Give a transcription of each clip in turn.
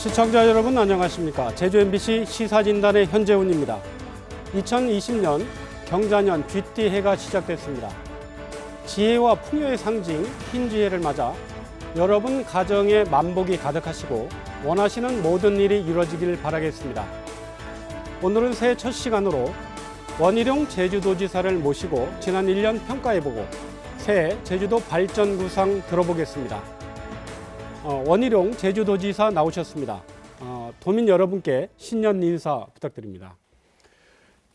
시청자 여러분 안녕하십니까. 제주 MBC 시사진단의 현재훈입니다. 2020년 경자년 쥐띠 해가 시작됐습니다. 지혜와 풍요의 상징 흰지혜를 맞아 여러분 가정에 만복이 가득하시고 원하시는 모든 일이 이루어지길 바라겠습니다. 오늘은 새해 첫 시간으로 원희룡 제주도지사를 모시고 지난 1년 평가해보고 새해 제주도 발전 구상 들어보겠습니다. 원희룡 제주도지사 나오셨습니다. 도민 여러분께 신년 인사 부탁드립니다.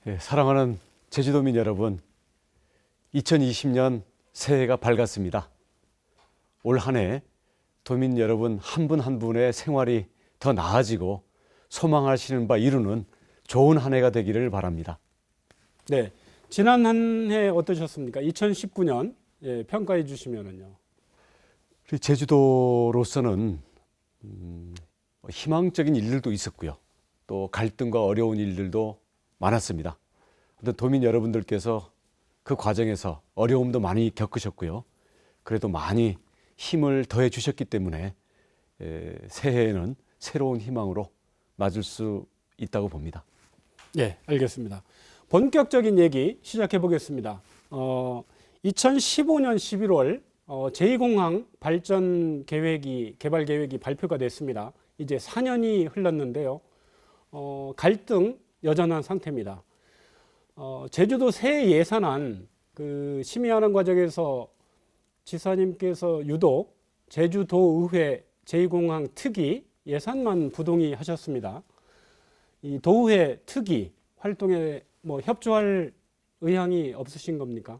네, 사랑하는 제주도민 여러분, 2020년 새해가 밝았습니다. 올 한 해 도민 여러분 한 분 한 분의 생활이 더 나아지고 소망하시는 바 이루는 좋은 한 해가 되기를 바랍니다. 네, 지난 한 해 어떠셨습니까? 2019년 평가해 주시면은요. 제주도로서는 희망적인 일들도 있었고요. 또 갈등과 어려운 일들도 많았습니다. 도민 여러분들께서 그 과정에서 어려움도 많이 겪으셨고요. 그래도 많이 힘을 더해 주셨기 때문에 새해에는 새로운 희망으로 맞을 수 있다고 봅니다. 네, 알겠습니다. 본격적인 얘기 시작해 보겠습니다. 2015년 11월 제2공항 발전 계획이 개발 계획이 발표가 됐습니다. 이제 4년이 흘렀는데요. 갈등 여전한 상태입니다. 제주도 새 예산안 심의하는 과정에서 지사님께서 유독 제주도의회 제2공항 특위 예산만 부동의하셨습니다. 이 도의회 특위 활동에 협조할 의향이 없으신 겁니까?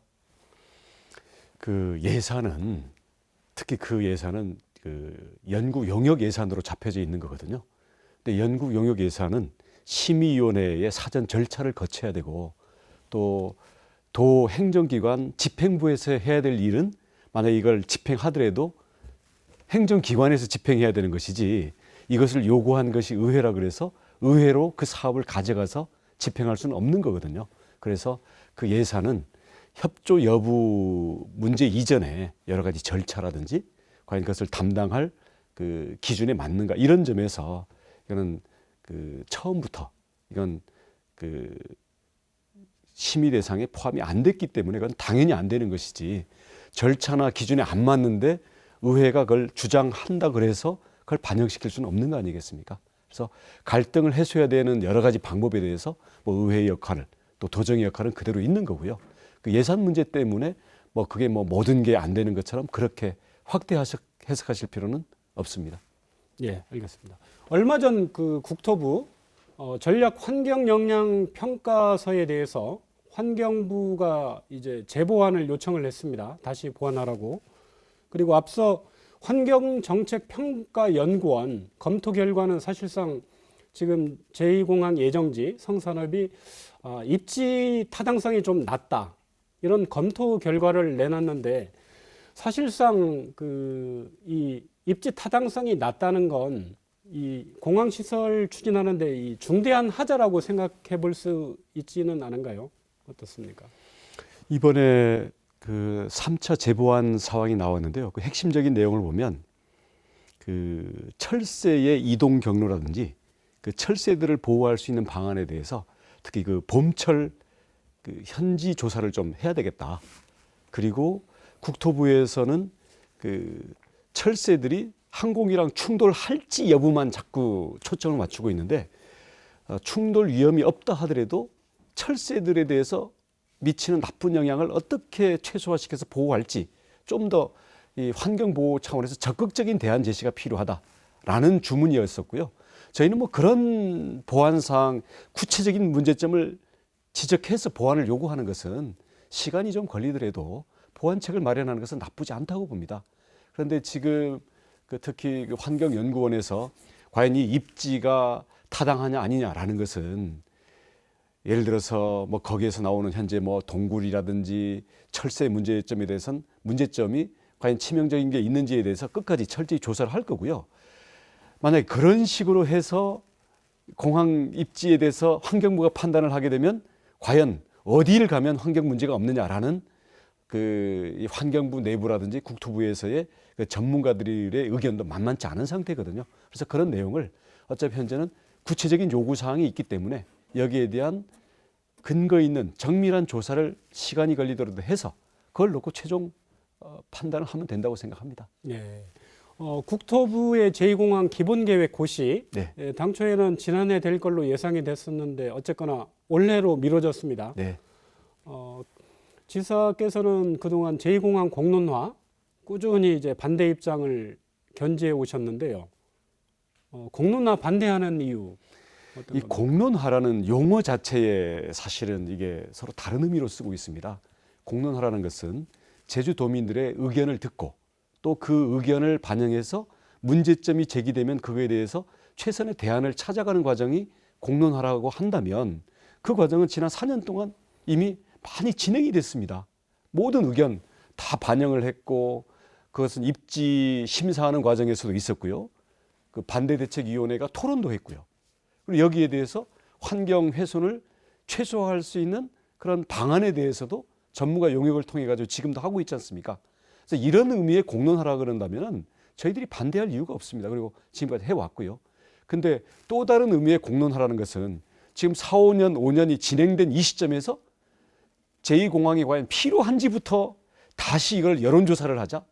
그 예산은 특히 그 예산은 그 연구 용역 예산으로 잡혀져 있는 거거든요. 근데 연구 용역 예산은 심의위원회의 사전 절차를 거쳐야 되고 또 도 행정기관 집행부에서 해야 될 일은 만약 이걸 집행하더라도 행정기관에서 집행해야 되는 것이지 이것을 요구한 것이 의회라 그래서 의회로 그 사업을 가져가서 집행할 수는 없는 거거든요. 그래서 그 예산은 협조 여부 문제 이전에 여러 가지 절차라든지 과연 그것을 담당할 그 기준에 맞는가 이런 점에서 이거는 그 처음부터 이건 그 심의 대상에 포함이 안 됐기 때문에 그건 당연히 안 되는 것이지 절차나 기준에 안 맞는데 의회가 그걸 주장한다 그래서 그걸 반영시킬 수는 없는 거 아니겠습니까? 그래서 갈등을 해소해야 되는 여러 가지 방법에 대해서 의회의 역할을 또 도정의 역할은 그대로 있는 거고요. 그 예산 문제 때문에 그게 모든 게 안 되는 것처럼 그렇게 확대 해석하실 필요는 없습니다. 예, 알겠습니다. 얼마 전 그 국토부 전략 환경 영향 평가서에 대해서 환경부가 이제 재보완을 요청을 했습니다. 다시 보완하라고. 그리고 앞서 환경정책평가연구원 검토 결과는 사실상 지금 제2공항 예정지 성산업이 입지 타당성이 좀 낮다. 이런 검토 결과를 내놨는데 사실상 이 입지 타당성이 낮다는 건 이 공항 시설 추진하는데 이 중대한 하자라고 생각해 볼 수 있지는 않은가요? 어떻습니까? 이번에 그 3차 재보완 사항이 나왔는데요. 그 핵심적인 내용을 보면 그 철새의 이동 경로라든지 그 철새들을 보호할 수 있는 방안에 대해서 특히 그 봄철 그 현지 조사를 좀 해야 되겠다. 그리고 국토부에서는 그 철새들이 항공기랑 충돌할지 여부만 자꾸 초점을 맞추고 있는데 충돌 위험이 없다 하더라도 철새들에 대해서 미치는 나쁜 영향을 어떻게 최소화시켜서 보호할지 좀 더 이 환경보호 차원에서 적극적인 대안 제시가 필요하다라는 주문이었었고요. 저희는 그런 보완사항 구체적인 문제점을 지적해서 보완을 요구하는 것은 시간이 좀 걸리더라도 보완책을 마련하는 것은 나쁘지 않다고 봅니다. 그런데 지금 특히 환경연구원에서 과연 이 입지가 타당하냐 아니냐라는 것은 예를 들어서 거기에서 나오는 현재 동굴이라든지 철새 문제점에 대해서는 문제점이 과연 치명적인 게 있는지에 대해서 끝까지 철저히 조사를 할 거고요. 만약에 그런 식으로 해서 공항 입지에 대해서 환경부가 판단을 하게 되면 과연 어디를 가면 환경 문제가 없느냐라는 이 환경부 내부라든지 국토부에서의 그 전문가들의 의견도 만만치 않은 상태거든요. 그래서 그런 내용을 어차피 현재는 구체적인 요구 사항이 있기 때문에 여기에 대한 근거 있는 정밀한 조사를 시간이 걸리더라도 해서 그걸 놓고 최종 판단을 하면 된다고 생각합니다. 예. 국토부의 제2공항 기본계획 고시 네. 당초에는 지난해 될 걸로 예상이 됐었는데 어쨌거나 올해로 미뤄졌습니다. 네. 지사께서는 그동안 제2공항 공론화 꾸준히 이제 반대 입장을 견지해 오셨는데요. 공론화 반대하는 이유 어떤 이 겁니까? 공론화라는 용어 자체에 사실은 이게 서로 다른 의미로 쓰고 있습니다. 공론화라는 것은 제주도민들의 의견을 듣고 또 그 의견을 반영해서 문제점이 제기되면 그거에 대해서 최선의 대안을 찾아가는 과정이 공론화라고 한다면 그 과정은 지난 4년 동안 이미 많이 진행이 됐습니다. 모든 의견 다 반영을 했고 그것은 입지 심사하는 과정에서도 있었고요. 그 반대대책위원회가 토론도 했고요. 그리고 여기에 대해서 환경 훼손을 최소화할 수 있는 그런 방안에 대해서도 전문가 용역을 통해 가지고 지금도 하고 있지 않습니까? 그래서 이런 의미의 공론화라 그런다면은 저희들이 반대할 이유가 없습니다. 그리고 지금까지 해왔고요. 근데 또 다른 의미의 공론화라는 것은 지금 4, 5년, 5년이 진행된 이 시점에서 제2공항이 과연 필요한지부터 다시 이걸 여론조사를 하자?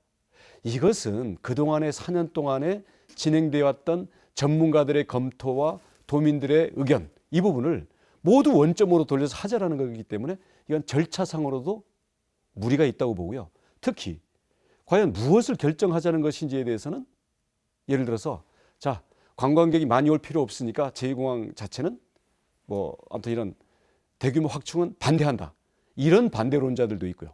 이것은 그동안의 4년 동안에 진행되어 왔던 전문가들의 검토와 도민들의 의견 이 부분을 모두 원점으로 돌려서 하자라는 거기 때문에 이건 절차상으로도 무리가 있다고 보고요. 특히 과연 무엇을 결정하자는 것인지에 대해서는 예를 들어서 자 관광객이 많이 올 필요 없으니까 제2공항 자체는 뭐 아무튼 이런 대규모 확충은 반대한다. 이런 반대론자들도 있고요.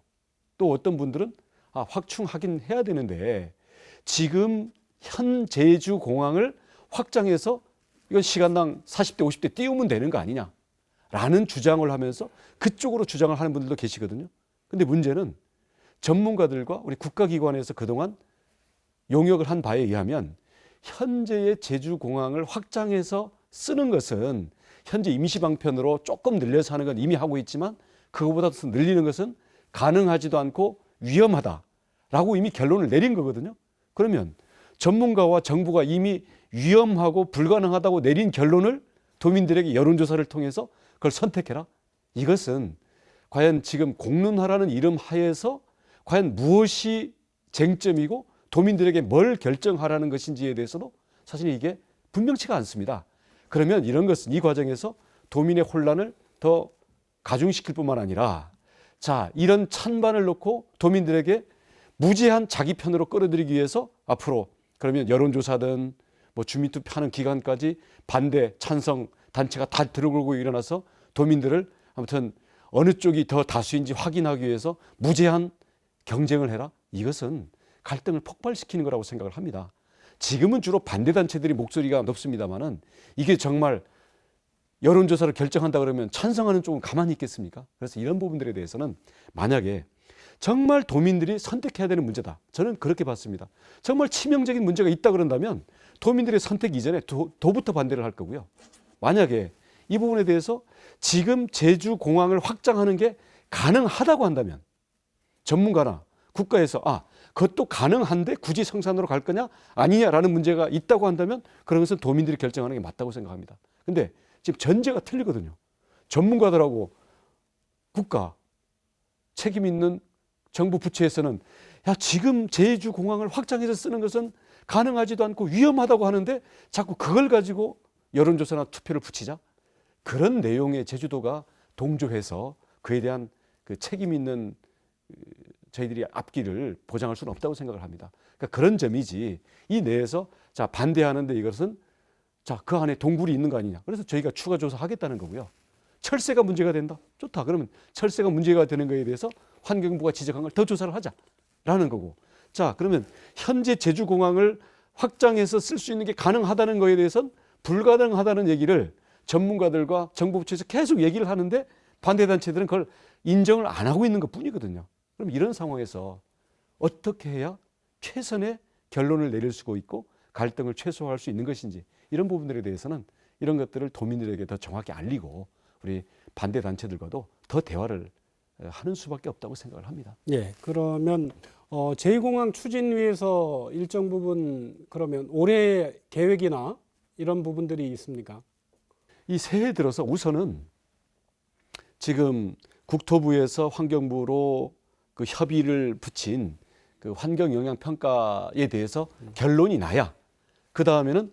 또 어떤 분들은 확충하긴 해야 되는데 지금 현 제주공항을 확장해서 이건 시간당 40대 50대 띄우면 되는 거 아니냐라는 주장을 하면서 그쪽으로 주장을 하는 분들도 계시거든요. 근데 문제는 전문가들과 우리 국가기관에서 그동안 용역을 한 바에 의하면 현재의 제주공항을 확장해서 쓰는 것은 현재 임시방편으로 조금 늘려서 하는 건 이미 하고 있지만 그거보다 더 늘리는 것은 가능하지도 않고 위험하다라고 이미 결론을 내린 거거든요. 그러면 전문가와 정부가 이미 위험하고 불가능하다고 내린 결론을 도민들에게 여론조사를 통해서 그걸 선택해라. 이것은 과연 지금 공론화라는 이름 하에서 과연 무엇이 쟁점이고 도민들에게 뭘 결정하라는 것인지에 대해서도 사실 이게 분명치가 않습니다. 그러면 이런 것은 이 과정에서 도민의 혼란을 더 가중시킬 뿐만 아니라 자 이런 찬반을 놓고 도민들에게 무제한 자기 편으로 끌어들이기 위해서 앞으로 그러면 여론조사든 뭐 주민투표하는 기간까지 반대 찬성 단체가 다 들어오고 일어나서 도민들을 아무튼 어느 쪽이 더 다수인지 확인하기 위해서 무제한 경쟁을 해라. 이것은 갈등을 폭발시키는 거라고 생각을 합니다. 지금은 주로 반대 단체들이 목소리가 높습니다만은 이게 정말 여론조사를 결정한다 그러면 찬성하는 쪽은 가만히 있겠습니까? 그래서 이런 부분들에 대해서는 만약에 정말 도민들이 선택해야 되는 문제다. 저는 그렇게 봤습니다. 정말 치명적인 문제가 있다 그런다면 도민들의 선택 이전에 도부터 반대를 할 거고요. 만약에 이 부분에 대해서 지금 제주공항을 확장하는 게 가능하다고 한다면 전문가나 국가에서 그것도 가능한데 굳이 성산으로 갈 거냐 아니냐라는 문제가 있다고 한다면 그런 것은 도민들이 결정하는 게 맞다고 생각합니다. 근데 지금 전제가 틀리거든요. 전문가들하고 국가 책임 있는 정부 부처에서는 야 지금 제주공항을 확장해서 쓰는 것은 가능하지도 않고 위험하다고 하는데 자꾸 그걸 가지고 여론조사나 투표를 붙이자. 그런 내용의 제주도가 동조해서 그에 대한 그 책임 있는 저희들이 앞길을 보장할 수는 없다고 생각을 합니다. 그러니까 그런 점이지 이 내에서 자 반대하는데 이것은 자 그 안에 동굴이 있는 거 아니냐. 그래서 저희가 추가 조사하겠다는 거고요. 철새가 문제가 된다. 좋다. 그러면 철새가 문제가 되는 거에 대해서 환경부가 지적한 걸 더 조사를 하자라는 거고. 자 그러면 현재 제주공항을 확장해서 쓸 수 있는 게 가능하다는 거에 대해서는 불가능하다는 얘기를 전문가들과 정부 부처에서 계속 얘기를 하는데 반대단체들은 그걸 인정을 안 하고 있는 것 뿐이거든요. 그럼 이런 상황에서 어떻게 해야 최선의 결론을 내릴 수 있고 갈등을 최소화할 수 있는 것인지 이런 부분들에 대해서는 이런 것들을 도민들에게 더 정확히 알리고 우리 반대단체들과도 더 대화를 하는 수밖에 없다고 생각을 합니다. 예, 그러면 제2공항 추진 위해서 일정 부분 그러면 올해 계획이나 이런 부분들이 있습니까? 이 새해 들어서 우선은 지금 국토부에서 환경부로 그 협의를 붙인 그 환경 영향 평가에 대해서 결론이 나야 그 다음에는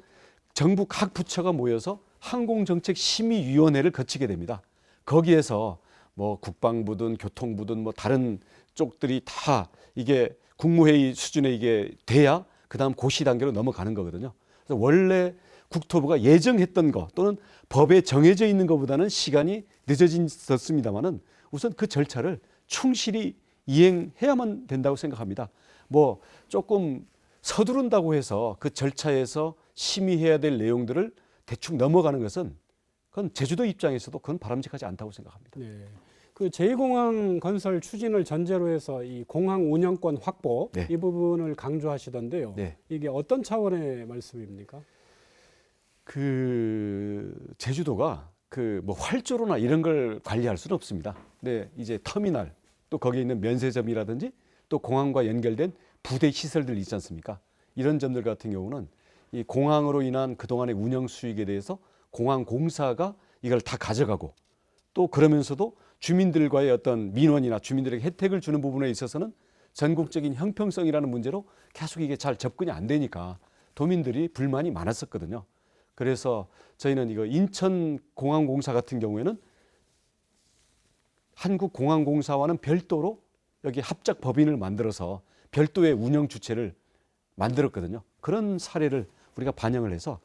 정부 각 부처가 모여서 항공정책심의위원회를 거치게 됩니다. 거기에서 뭐 국방부든 교통부든 뭐 다른 쪽들이 다 이게 국무회의 수준에 이게 돼야 그 다음 고시 단계로 넘어가는 거거든요. 그래서 원래 국토부가 예정했던 거 또는 법에 정해져 있는 것보다는 시간이 늦어졌습니다만은 우선 그 절차를 충실히 이행해야만 된다고 생각합니다. 뭐 조금 서두른다고 해서 그 절차에서 심의해야 될 내용들을 대충 넘어가는 것은 그건 제주도 입장에서도 그건 바람직하지 않다고 생각합니다. 네. 그 제2공항 건설 추진을 전제로 해서 이 공항 운영권 확보 네. 이 부분을 강조하시던데요. 네. 이게 어떤 차원의 말씀입니까? 그 제주도가 그 뭐 활주로나 이런 걸 관리할 수는 없습니다. 네, 이제 터미널 또 거기에 있는 면세점이라든지 또 공항과 연결된 부대 시설들 있지 않습니까? 이런 점들 같은 경우는 이 공항으로 인한 그동안의 운영 수익에 대해서 공항 공사가 이걸 다 가져가고 또 그러면서도 주민들과의 어떤 민원이나 주민들에게 혜택을 주는 부분에 있어서는 전국적인 형평성이라는 문제로 계속 이게 잘 접근이 안 되니까 도민들이 불만이 많았었거든요. 그래서 저희는 이거 인천공항공사 같은 경우에는 한국공항공사와는 별도로 여기 합작 법인을 만들어서 별도의 운영 주체를 만들었거든요. 그런 사례를 우리가 반영을 해서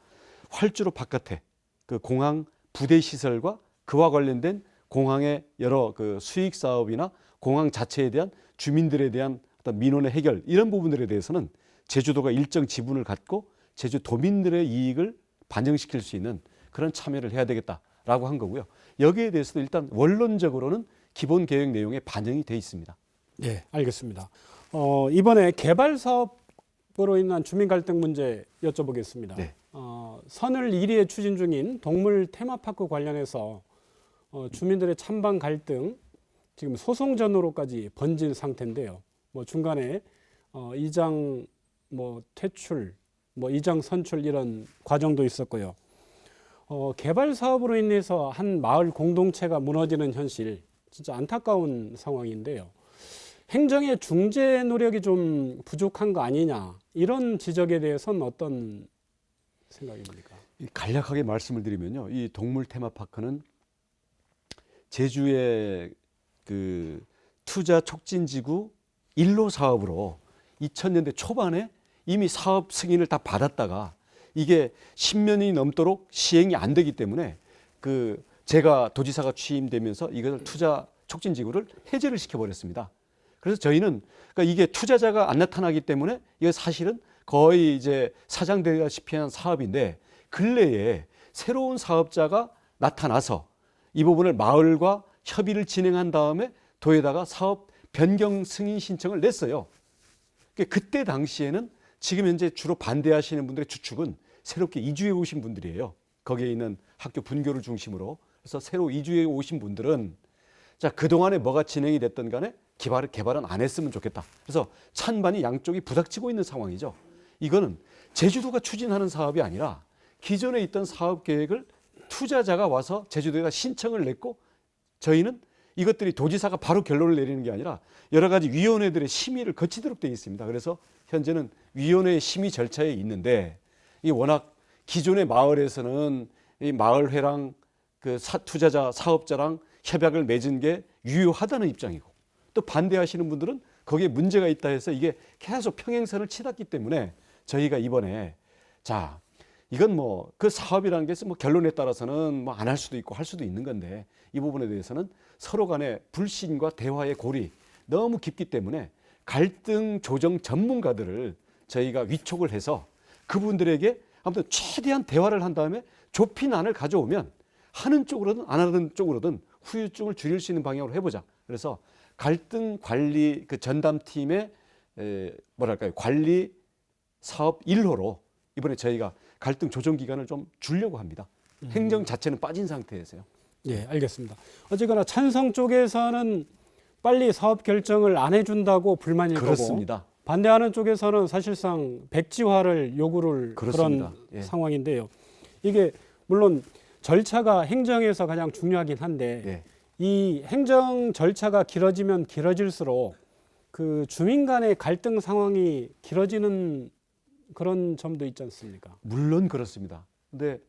활주로 바깥에 그 공항 부대 시설과 그와 관련된 공항의 여러 그 수익 사업이나 공항 자체에 대한 주민들에 대한 어떤 민원의 해결 이런 부분들에 대해서는 제주도가 일정 지분을 갖고 제주도민들의 이익을 반영시킬 수 있는 그런 참여를 해야 되겠다라고 한 거고요. 여기에 대해서도 일단 원론적으로는 기본 계획 내용에 반영이 돼 있습니다. 네, 알겠습니다. 이번에 개발 사업으로 인한 주민 갈등 문제 여쭤보겠습니다. 네. 선을 1위에 추진 중인 동물 테마파크 관련해서 주민들의 찬반 갈등 지금 소송전으로까지 번진 상태인데요. 뭐 중간에 이장 뭐 퇴출, 뭐 이장 선출 이런 과정도 있었고요. 개발 사업으로 인해서 한 마을 공동체가 무너지는 현실, 진짜 안타까운 상황인데요. 행정의 중재 노력이 좀 부족한 거 아니냐 이런 지적에 대해서는 어떤 생각입니까? 간략하게 말씀을 드리면요, 이 동물 테마파크는 제주의 그 투자 촉진지구 1호 사업으로 2000년대 초반에 이미 사업 승인을 다 받았다가 이게 10년이 넘도록 시행이 안 되기 때문에 그 제가 도지사가 취임되면서 이것을 투자 촉진지구를 해제를 시켜버렸습니다. 그래서 저희는 그러니까 이게 투자자가 안 나타나기 때문에 이거 사실은 거의 이제 사장되다시피 한 사업인데 근래에 새로운 사업자가 나타나서 이 부분을 마을과 협의를 진행한 다음에 도에다가 사업 변경 승인 신청을 냈어요. 그때 당시에는 지금 현재 주로 반대하시는 분들의 주축은 새롭게 이주해 오신 분들이에요. 거기에 있는 학교 분교를 중심으로. 그래서 새로 이주해 오신 분들은 자, 그동안에 뭐가 진행이 됐든 간에 개발은 안 했으면 좋겠다. 그래서 찬반이 양쪽이 부닥치고 있는 상황이죠. 이거는 제주도가 추진하는 사업이 아니라 기존에 있던 사업 계획을 투자자가 와서 제주도에다 신청을 냈고 저희는 이것들이 도지사가 바로 결론을 내리는 게 아니라 여러 가지 위원회들의 심의를 거치도록 되어 있습니다. 그래서 현재는 위원회의 심의 절차에 있는데 이 워낙 기존의 마을에서는 이 마을회랑 그 투자자 사업자랑 협약을 맺은 게 유효하다는 입장이고 또 반대하시는 분들은 거기에 문제가 있다 해서 이게 계속 평행선을 치닫기 때문에 저희가 이번에 자 이건 뭐 그 사업이라는 게 뭐 결론에 따라서는 뭐 안 할 수도 있고 할 수도 있는 건데 이 부분에 대해서는 서로 간의 불신과 대화의 골이 너무 깊기 때문에 갈등 조정 전문가들을 저희가 위촉을 해서 그분들에게 아무튼 최대한 대화를 한 다음에 좁힌 안을 가져오면 하는 쪽으로든 안 하는 쪽으로든 후유증을 줄일 수 있는 방향으로 해보자. 그래서 갈등 관리 그 전담팀의 뭐랄까요 관리 사업 1호로 이번에 저희가 갈등 조정 기간을 좀 주려고 합니다. 행정 자체는 빠진 상태에서요. 예, 알겠습니다. 어쨌거나 찬성 쪽에서는 빨리 사업 결정을 안 해준다고 불만일 그렇습니다. 거고 반대하는 쪽에서는 사실상 백지화를 요구를 그렇습니다. 그런 예. 상황인데요. 이게 물론 절차가 행정에서 가장 중요하긴 한데 네. 이 행정 절차가 길어지면 길어질수록 그 주민 간의 갈등 상황이 길어지는 그런 점도 있지 않습니까? 물론 그렇습니다. 근데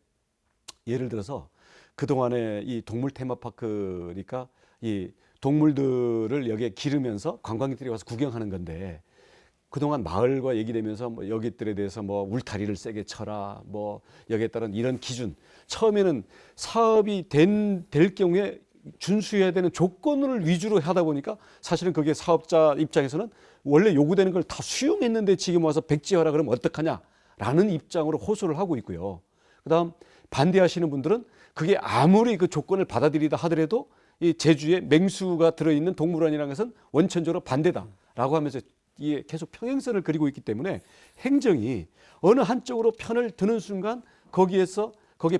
예를 들어서 그동안에 이 동물 테마파크니까 이 동물들을 여기에 기르면서 관광객들이 와서 구경하는 건데 그동안 마을과 얘기되면서 뭐 여기들에 대해서 뭐 울타리를 세게 쳐라 뭐 여기에 따른 이런 기준 처음에는 사업이 될 경우에 준수해야 되는 조건을 위주로 하다 보니까 사실은 그게 사업자 입장에서는 원래 요구되는 걸 다 수용했는데 지금 와서 백지화라 그러면 어떡하냐라는 입장으로 호소를 하고 있고요. 그다음 반대하시는 분들은 그게 아무리 그 조건을 받아들이다 하더라도 이 제주에 맹수가 들어있는 동물원이라는 것은 원천적으로 반대다라고 하면서 이게 계속 평행선을 그리고 있기 때문에 행정이 어느 한쪽으로 편을 드는 순간 거기에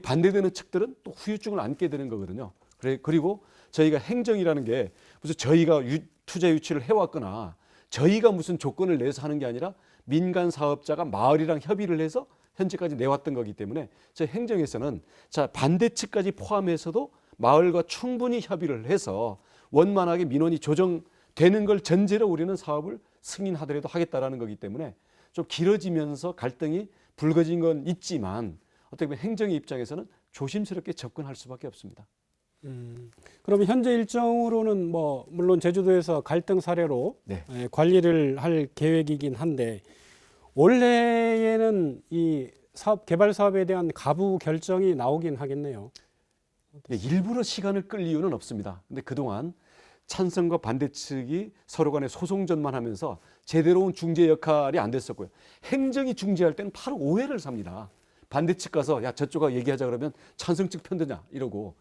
반대되는 측들은 또 후유증을 안게 되는 거거든요. 그리고 저희가 행정이라는 게 무슨 저희가 투자 유치를 해왔거나 저희가 무슨 조건을 내서 하는 게 아니라 민간 사업자가 마을이랑 협의를 해서 현재까지 내왔던 거기 때문에 저희 행정에서는 자 반대측까지 포함해서도 마을과 충분히 협의를 해서 원만하게 민원이 조정되는 걸 전제로 우리는 사업을 승인하더라도 하겠다라는 거기 때문에 좀 길어지면서 갈등이 불거진 건 있지만 어떻게 보면 행정의 입장에서는 조심스럽게 접근할 수밖에 없습니다. 그러면 현재 일정으로는 뭐 물론 제주도에서 갈등 사례로 네. 관리를 할 계획이긴 한데 올해에는 이 사업 개발 사업에 대한 가부 결정이 나오긴 하겠네요. 일부러 시간을 끌 이유는 없습니다. 근데 그동안 찬성과 반대 측이 서로 간에 소송전만 하면서 제대로 온 중재 역할이 안 됐었고요. 행정이 중재할 때는 바로 오해를 삽니다. 반대 측 가서 야 저쪽하고 얘기하자 그러면 찬성 측 편드냐 이러고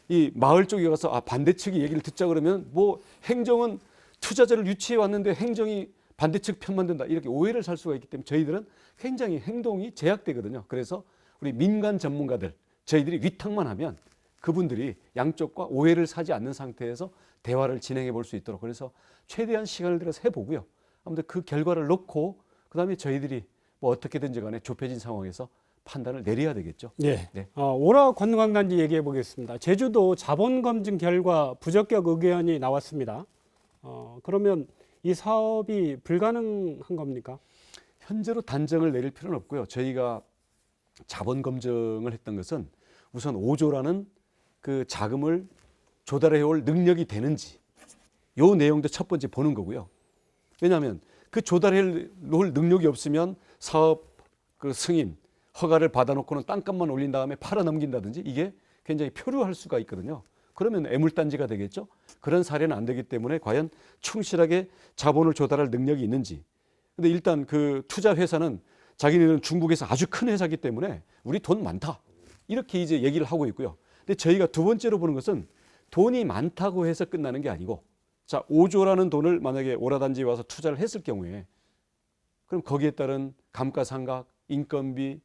이 마을 쪽에 가서 반대 측이 얘기를 듣자 그러면 뭐 행정은 투자자를 유치해 왔는데 행정이 반대 측 편만 든다 이렇게 오해를 살 수가 있기 때문에 저희들은 굉장히 행동이 제약되거든요. 그래서 우리 민간 전문가들 저희들이 위탁만 하면 그분들이 양쪽과 오해를 사지 않는 상태에서 대화를 진행해 볼 수 있도록 그래서 최대한 시간을 들여서 해보고요. 아무튼 그 결과를 놓고 그다음에 저희들이 뭐 어떻게든지 간에 좁혀진 상황에서 판단을 내려야 되겠죠. 네. 네. 오라 관광단지 얘기해 보겠습니다. 제주도 자본 검증 결과 부적격 의견이 나왔습니다. 그러면 이 사업이 불가능한 겁니까? 현재로 단정을 내릴 필요는 없고요. 저희가 자본 검증을 했던 것은 우선 5조라는 그 자금을 조달해 올 능력이 되는지 요 내용도 첫 번째 보는 거고요. 왜냐하면 그 조달해 올 능력이 없으면 사업 그 승인 허가를 받아놓고는 땅값만 올린 다음에 팔아 넘긴다든지 이게 굉장히 표류할 수가 있거든요. 그러면 애물단지가 되겠죠. 그런 사례는 안 되기 때문에 과연 충실하게 자본을 조달할 능력이 있는지. 근데 일단 그 투자 회사는 자기네들은 중국에서 아주 큰 회사이기 때문에 우리 돈 많다. 이렇게 이제 얘기를 하고 있고요. 근데 저희가 두 번째로 보는 것은 돈이 많다고 해서 끝나는 게 아니고 자 5조라는 돈을 만약에 오라단지에 와서 투자를 했을 경우에 그럼 거기에 따른 감가상각, 인건비,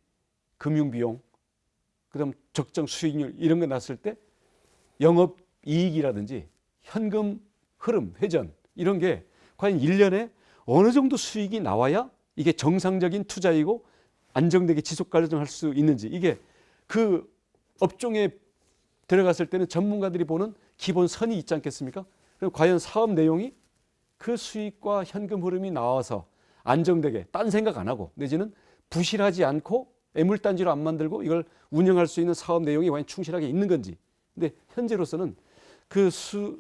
금융비용, 그다음 적정 수익률 이런 거 났을 때 영업이익이라든지 현금 흐름, 회전 이런 게 과연 1년에 어느 정도 수익이 나와야 이게 정상적인 투자이고 안정되게 지속 가능할 수 있는지 이게 그 업종에 들어갔을 때는 전문가들이 보는 기본 선이 있지 않겠습니까? 그럼 과연 사업 내용이 그 수익과 현금 흐름이 나와서 안정되게 딴 생각 안 하고 내지는 부실하지 않고 애물단지로 안 만들고 이걸 운영할 수 있는 사업 내용이 과연 충실하게 있는 건지. 근데 현재로서는 그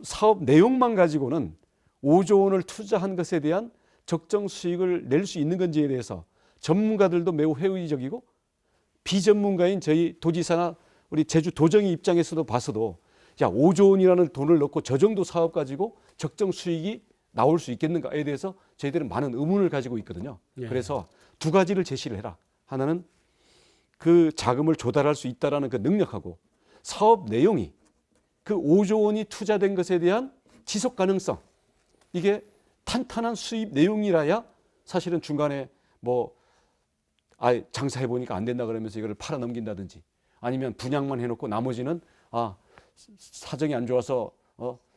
사업 내용만 가지고는 5조 원을 투자한 것에 대한 적정 수익을 낼 수 있는 건지에 대해서 전문가들도 매우 회의적이고 비전문가인 저희 도지사나 우리 제주도정의 입장에서도 봐서도 야 5조 원이라는 돈을 넣고 저 정도 사업 가지고 적정 수익이 나올 수 있겠는가에 대해서 저희들은 많은 의문을 가지고 있거든요. 예. 그래서 두 가지를 제시를 해라. 하나는 그 자금을 조달할 수 있다라는 그 능력하고 사업 내용이 그 5조 원이 투자된 것에 대한 지속 가능성 이게 탄탄한 수입 내용이라야 사실은 중간에 뭐 장사해 보니까 안 된다 그러면서 이거를 팔아 넘긴다든지 아니면 분양만 해놓고 나머지는 사정이 안 좋아서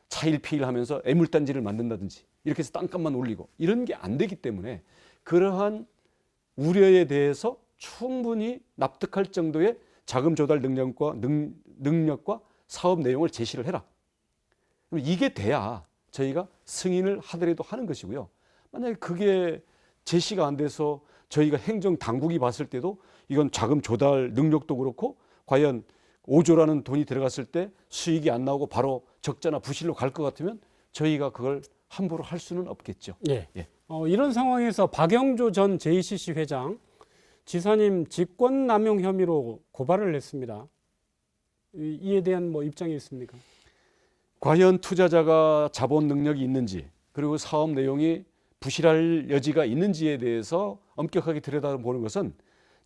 차일피일 하면서 애물단지를 만든다든지 이렇게 해서 땅값만 올리고 이런 게 안 되기 때문에 그러한 우려에 대해서 충분히 납득할 정도의 자금 조달 능력과 사업 내용을 제시를 해라. 그럼 이게 돼야 저희가 승인을 하더라도 하는 것이고요. 만약에 그게 제시가 안 돼서 저희가 행정 당국이 봤을 때도 이건 자금 조달 능력도 그렇고 과연 5조라는 돈이 들어갔을 때 수익이 안 나오고 바로 적자나 부실로 갈 것 같으면 저희가 그걸 함부로 할 수는 없겠죠. 예. 예. 이런 상황에서 박영조 전 JCC 회장 지사님 직권남용 혐의로 고발을 했습니다. 이에 대한 뭐 입장이 있습니까? 과연 투자자가 자본 능력이 있는지 그리고 사업 내용이 부실할 여지가 있는지에 대해서 엄격하게 들여다보는 것은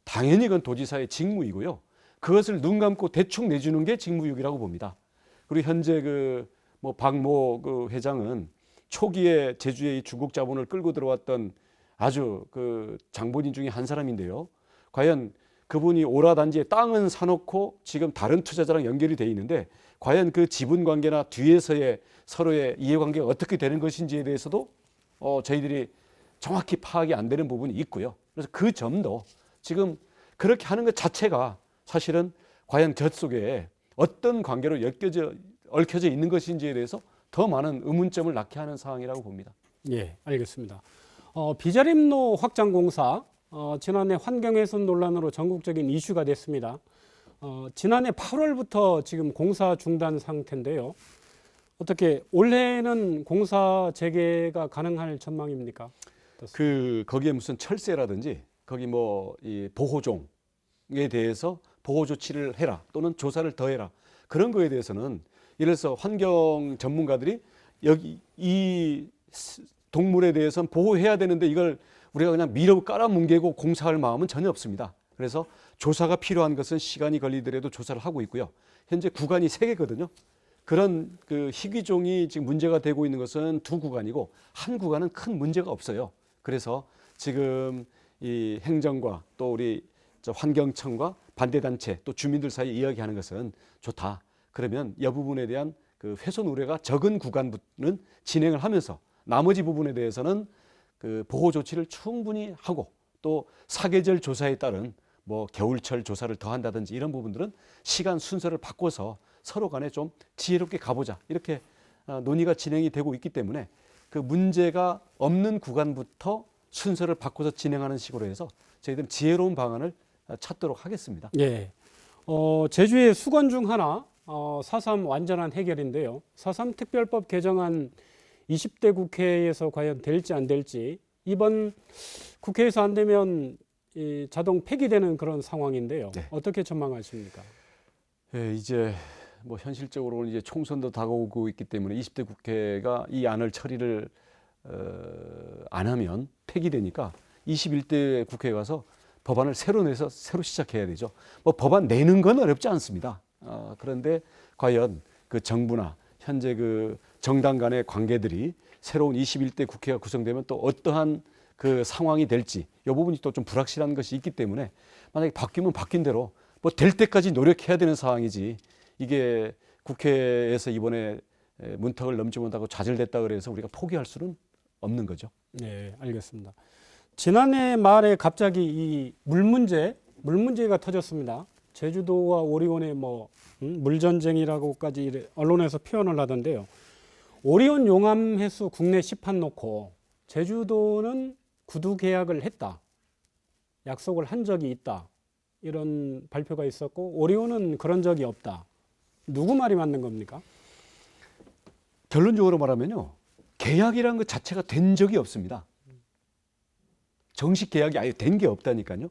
당연히 그건 도지사의 직무이고요. 그것을 눈 감고 대충 내주는 게 직무유기라고 봅니다. 그리고 현재 박모 회장은 초기에 제주에 이 중국 자본을 끌고 들어왔던 아주 장본인 중에 한 사람인데요. 과연 그분이 오라단지에 땅은 사놓고 지금 다른 투자자랑 연결이 돼 있는데 과연 그 지분 관계나 뒤에서의 서로의 이해관계가 어떻게 되는 것인지에 대해서도 저희들이 정확히 파악이 안 되는 부분이 있고요. 그래서 그 점도 지금 그렇게 하는 것 자체가 사실은 과연 저 속에 어떤 관계로 얽혀져 있는 것인지에 대해서 더 많은 의문점을 낳게 하는 상황이라고 봅니다. 예, 알겠습니다. 비자림로 확장공사 지난해 환경훼손 논란으로 전국적인 이슈가 됐습니다. 지난해 8월부터 지금 공사 중단 상태인데요. 어떻게 올해는 공사 재개가 가능할 전망입니까? 거기에 무슨 철새라든지 거기 이 보호종에 대해서 보호 조치를 해라 또는 조사를 더해라 그런 거에 대해서는 예를 들어서 환경 전문가들이 여기 이 동물에 대해서는 보호해야 되는데 이걸 우리가 그냥 밀어 깔아뭉개고 공사할 마음은 전혀 없습니다. 그래서 조사가 필요한 것은 시간이 걸리더라도 조사를 하고 있고요. 현재 구간이 3개거든요. 그런 희귀종이 지금 문제가 되고 있는 것은 2구간이고 한 구간은 큰 문제가 없어요. 그래서 지금 이 행정과 또 우리 환경청과 반대단체 또 주민들 사이에 이야기하는 것은 좋다. 그러면 이 부분에 대한 훼손 우려가 적은 구간은 진행을 하면서 나머지 부분에 대해서는 보호 조치를 충분히 하고 또 사계절 조사에 따른 겨울철 조사를 더 한다든지 이런 부분들은 시간 순서를 바꿔서 서로 간에 좀 지혜롭게 가보자 이렇게 논의가 진행이 되고 있기 때문에 그 문제가 없는 구간부터 순서를 바꿔서 진행하는 식으로 해서 저희들은 지혜로운 방안을 찾도록 하겠습니다. 예. 제주의 수건 중 하나 4.3 완전한 해결인데요. 4.3 특별법 개정안 20대 국회에서 과연 될지 안 될지 이번 국회에서 안 되면 자동 폐기되는 그런 상황인데요. 네. 어떻게 전망하십니까? 예, 이제 현실적으로는 이제 총선도 다가오고 있기 때문에 20대 국회가 이 안을 처리를 안 하면 폐기되니까 21대 국회에 가서 법안을 새로 내서 새로 시작해야 되죠. 법안 내는 건 어렵지 않습니다. 그런데 과연 정부나 현재 정당 간의 관계들이 새로운 21대 국회가 구성되면 또 어떠한 상황이 될지 이 부분이 또 좀 불확실한 것이 있기 때문에 만약에 바뀌면 바뀐 대로 될 때까지 노력해야 되는 상황이지 이게 국회에서 이번에 문턱을 넘지 못하고 좌절됐다 그래서 우리가 포기할 수는 없는 거죠. 네, 알겠습니다. 지난해 말에 갑자기 이 물 문제가 터졌습니다. 제주도와 오리온의 물전쟁이라고까지 언론에서 표현을 하던데요. 오리온 용암 해수 국내 시판 놓고 제주도는 구두 계약을 했다. 약속을 한 적이 있다. 이런 발표가 있었고 오리온은 그런 적이 없다. 누구 말이 맞는 겁니까? 결론적으로 말하면요. 계약이라는 것 자체가 된 적이 없습니다. 정식 계약이 아예 된 게 없다니까요.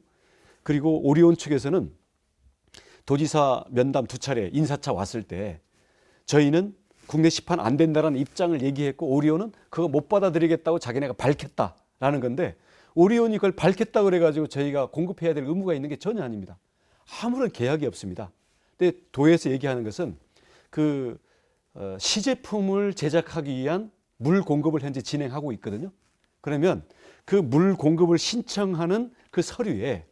그리고 오리온 측에서는 도지사 면담 2차례 인사차 왔을 때 저희는 국내 시판 안 된다라는 입장을 얘기했고 오리온은 그거 못 받아들이겠다고 자기네가 밝혔다라는 건데 오리온이 그걸 밝혔다 그래가지고 저희가 공급해야 될 의무가 있는 게 전혀 아닙니다. 아무런 계약이 없습니다. 근데 도에서 얘기하는 것은 시제품을 제작하기 위한 물 공급을 현재 진행하고 있거든요. 그러면 그 물 공급을 신청하는 그 서류에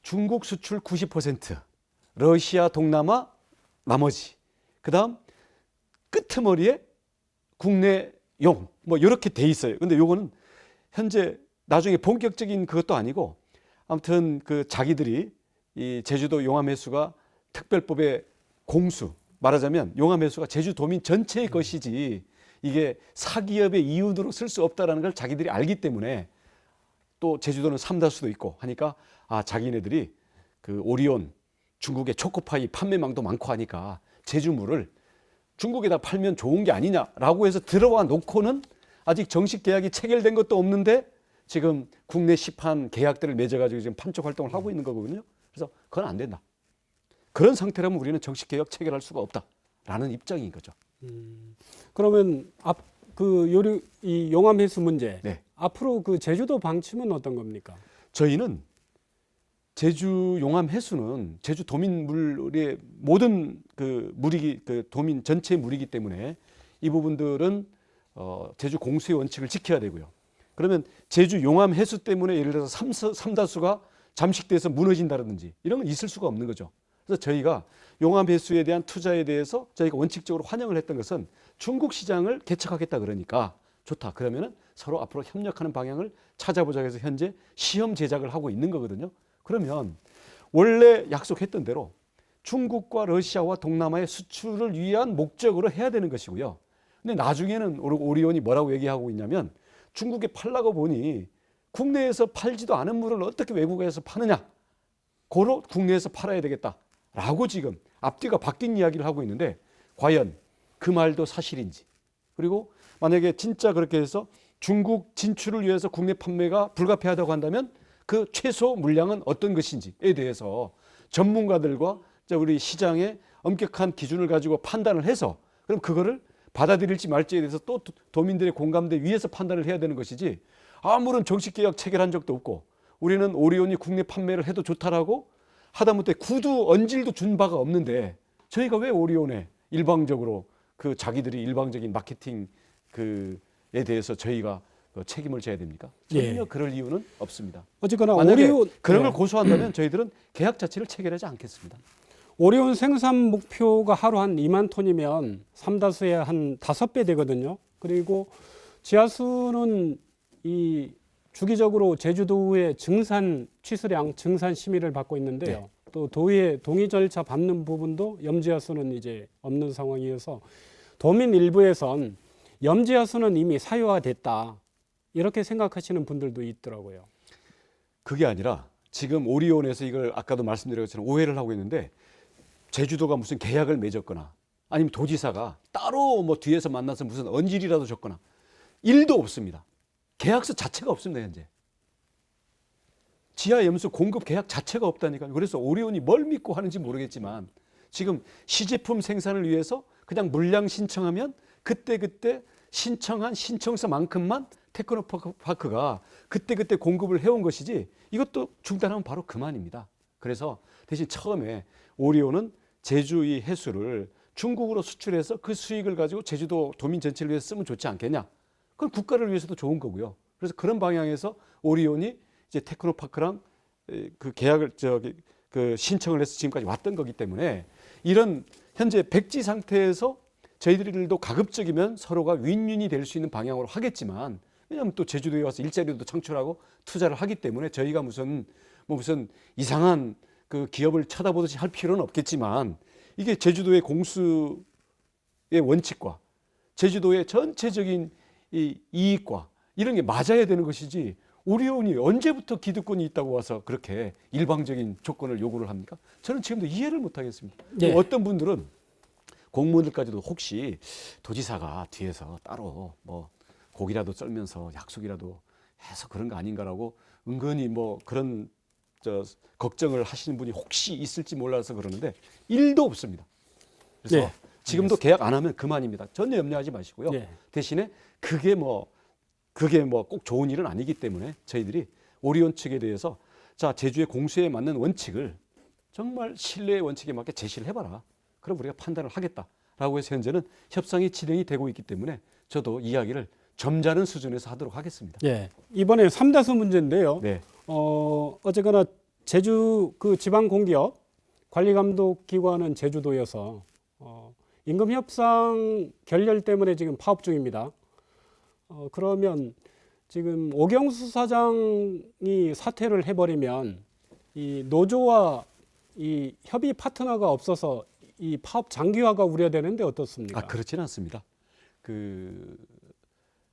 중국 수출 90%, 러시아, 동남아 나머지, 그다음 끄트머리에 국내용 이렇게 돼 있어요. 근데 요거는 현재 나중에 본격적인 그것도 아니고 아무튼 자기들이 이 제주도 용암해수가 특별법의 공수, 말하자면 용암해수가 제주도민 전체의 것이지 이게 사기업의 이윤으로 쓸 수 없다라는 걸 자기들이 알기 때문에 또 제주도는 삼다수도 있고 하니까 자기네들이 그 오리온 중국의 초코파이 판매망도 많고 하니까 제주물을 중국에다 팔면 좋은 게 아니냐라고 해서 들어와 놓고는 아직 정식 계약이 체결된 것도 없는데 지금 국내 시판 계약들을 맺어가지고 지금 판촉 활동을 하고 있는 거거든요. 그래서 그건 안 된다. 그런 상태라면 우리는 정식 계약 체결할 수가 없다라는 입장인 거죠. 그러면 이 용암해수 문제 네. 앞으로 그 제주도 방침은 어떤 겁니까? 저희는 제주 용암 해수는 제주 도민물의 모든 그 물이기 그 도민 전체의 물이기 때문에 이 부분들은 제주 공수의 원칙을 지켜야 되고요. 그러면 제주 용암 해수 때문에 예를 들어서 삼다수가 잠식돼서 무너진다든지 이런 건 있을 수가 없는 거죠. 그래서 저희가 용암 해수에 대한 투자에 대해서 저희가 원칙적으로 환영을 했던 것은 중국 시장을 개척하겠다 그러니까 좋다. 그러면은 서로 앞으로 협력하는 방향을 찾아보자 해서 현재 시험 제작을 하고 있는 거거든요. 그러면 원래 약속했던 대로 중국과 러시아와 동남아의 수출을 위한 목적으로 해야 되는 것이고요. 근데 나중에는 오리온이 뭐라고 얘기하고 있냐면 중국에 팔라고 보니 국내에서 팔지도 않은 물을 어떻게 외국에서 파느냐. 고로 국내에서 팔아야 되겠다라고 지금 앞뒤가 바뀐 이야기를 하고 있는데 과연 그 말도 사실인지 그리고 만약에 진짜 그렇게 해서 중국 진출을 위해서 국내 판매가 불가피하다고 한다면 그 최소 물량은 어떤 것인지에 대해서 전문가들과 우리 시장의 엄격한 기준을 가지고 판단을 해서 그럼 그거를 받아들일지 말지에 대해서 또 도민들의 공감대 위에서 판단을 해야 되는 것이지 아무런 정식 계약 체결한 적도 없고 우리는 오리온이 국내 판매를 해도 좋다라고 하다못해 구두 언질도 준 바가 없는데 저희가 왜 오리온에 일방적으로 그 자기들이 일방적인 마케팅 그에 대해서 저희가 책임을 져야 됩니까? 전혀 그럴 이유는 없습니다. 어쨌거나 만약에 오리온 그런 걸 고소한다면 저희들은 계약 자체를 체결하지 않겠습니다. 오리온 생산 목표가 하루 한 2만 톤이면 삼다수의 한 5배 되거든요. 그리고 지하수는 이 주기적으로 제주도의 증산 취수량 증산 심의를 받고 있는데요. 네. 또 도의회 동의 절차 밟는 부분도 염지하수는 이제 없는 상황이어서 도민 일부에선 염지하수는 이미 사유화됐다 이렇게 생각하시는 분들도 있더라고요. 그게 아니라 지금 오리온에서 이걸 아까도 말씀드린 것처럼 오해를 하고 있는데 제주도가 무슨 계약을 맺었거나 아니면 도지사가 따로 뭐 뒤에서 만나서 무슨 언질이라도 줬거나 일도 없습니다. 계약서 자체가 없습니다. 현재 지하 염수 공급 계약 자체가 없다니까요. 그래서 오리온이 뭘 믿고 하는지 모르겠지만 지금 시제품 생산을 위해서 그냥 물량 신청하면 그때그때 신청한 신청서만큼만 테크노파크가 그때그때 공급을 해온 것이지 이것도 중단하면 바로 그만입니다. 그래서 대신 처음에 오리온은 제주 이 해수를 중국으로 수출해서 그 수익을 가지고 제주도 도민 전체를 위해서 쓰면 좋지 않겠냐. 그건 국가를 위해서도 좋은 거고요. 그래서 그런 방향에서 오리온이 이제 테크노파크랑 그 계약을 그 신청을 해서 지금까지 왔던 거기 때문에 이런 현재 백지 상태에서 저희들도 가급적이면 서로가 윈윈이 될 수 있는 방향으로 하겠지만 왜냐하면 또 제주도에 와서 일자리도 창출하고 투자를 하기 때문에 저희가 무슨 이상한 그 기업을 쳐다보듯이 할 필요는 없겠지만 이게 제주도의 공수의 원칙과 제주도의 전체적인 이 이익과 이런 게 맞아야 되는 것이지 오리온이 언제부터 기득권이 있다고 와서 그렇게 일방적인 조건을 요구를 합니까? 저는 지금도 이해를 못 하겠습니다. 네. 어떤 분들은 공무원들까지도 혹시 도지사가 뒤에서 따로 뭐 고기라도 썰면서 약속이라도 해서 그런 거 아닌가라고 은근히 뭐 그런 걱정을 하시는 분이 혹시 있을지 몰라서 그러는데 일도 없습니다. 그래서 네. 지금도 계약 안 하면 그만입니다. 전혀 염려하지 마시고요. 네. 대신에 그게 뭐 꼭 좋은 일은 아니기 때문에 저희들이 오리온 측에 대해서 자 제주의 공수에 맞는 원칙을 정말 신뢰의 원칙에 맞게 제시를 해봐라. 그럼 우리가 판단을 하겠다라고 해서 현재는 협상이 진행이 되고 있기 때문에 저도 이야기를 점잖은 수준에서 하도록 하겠습니다. 예. 이번에 삼다수 문제인데요. 네. 어쨌거나 제주 그 지방 공기업 관리 감독 기관은 제주도여서 임금 협상 결렬 때문에 지금 파업 중입니다. 그러면 지금 오경수 사장이 사퇴를 해버리면 이 노조와 이 협의 파트너가 없어서 이 파업 장기화가 우려되는데 어떻습니까? 그렇지는 않습니다. 그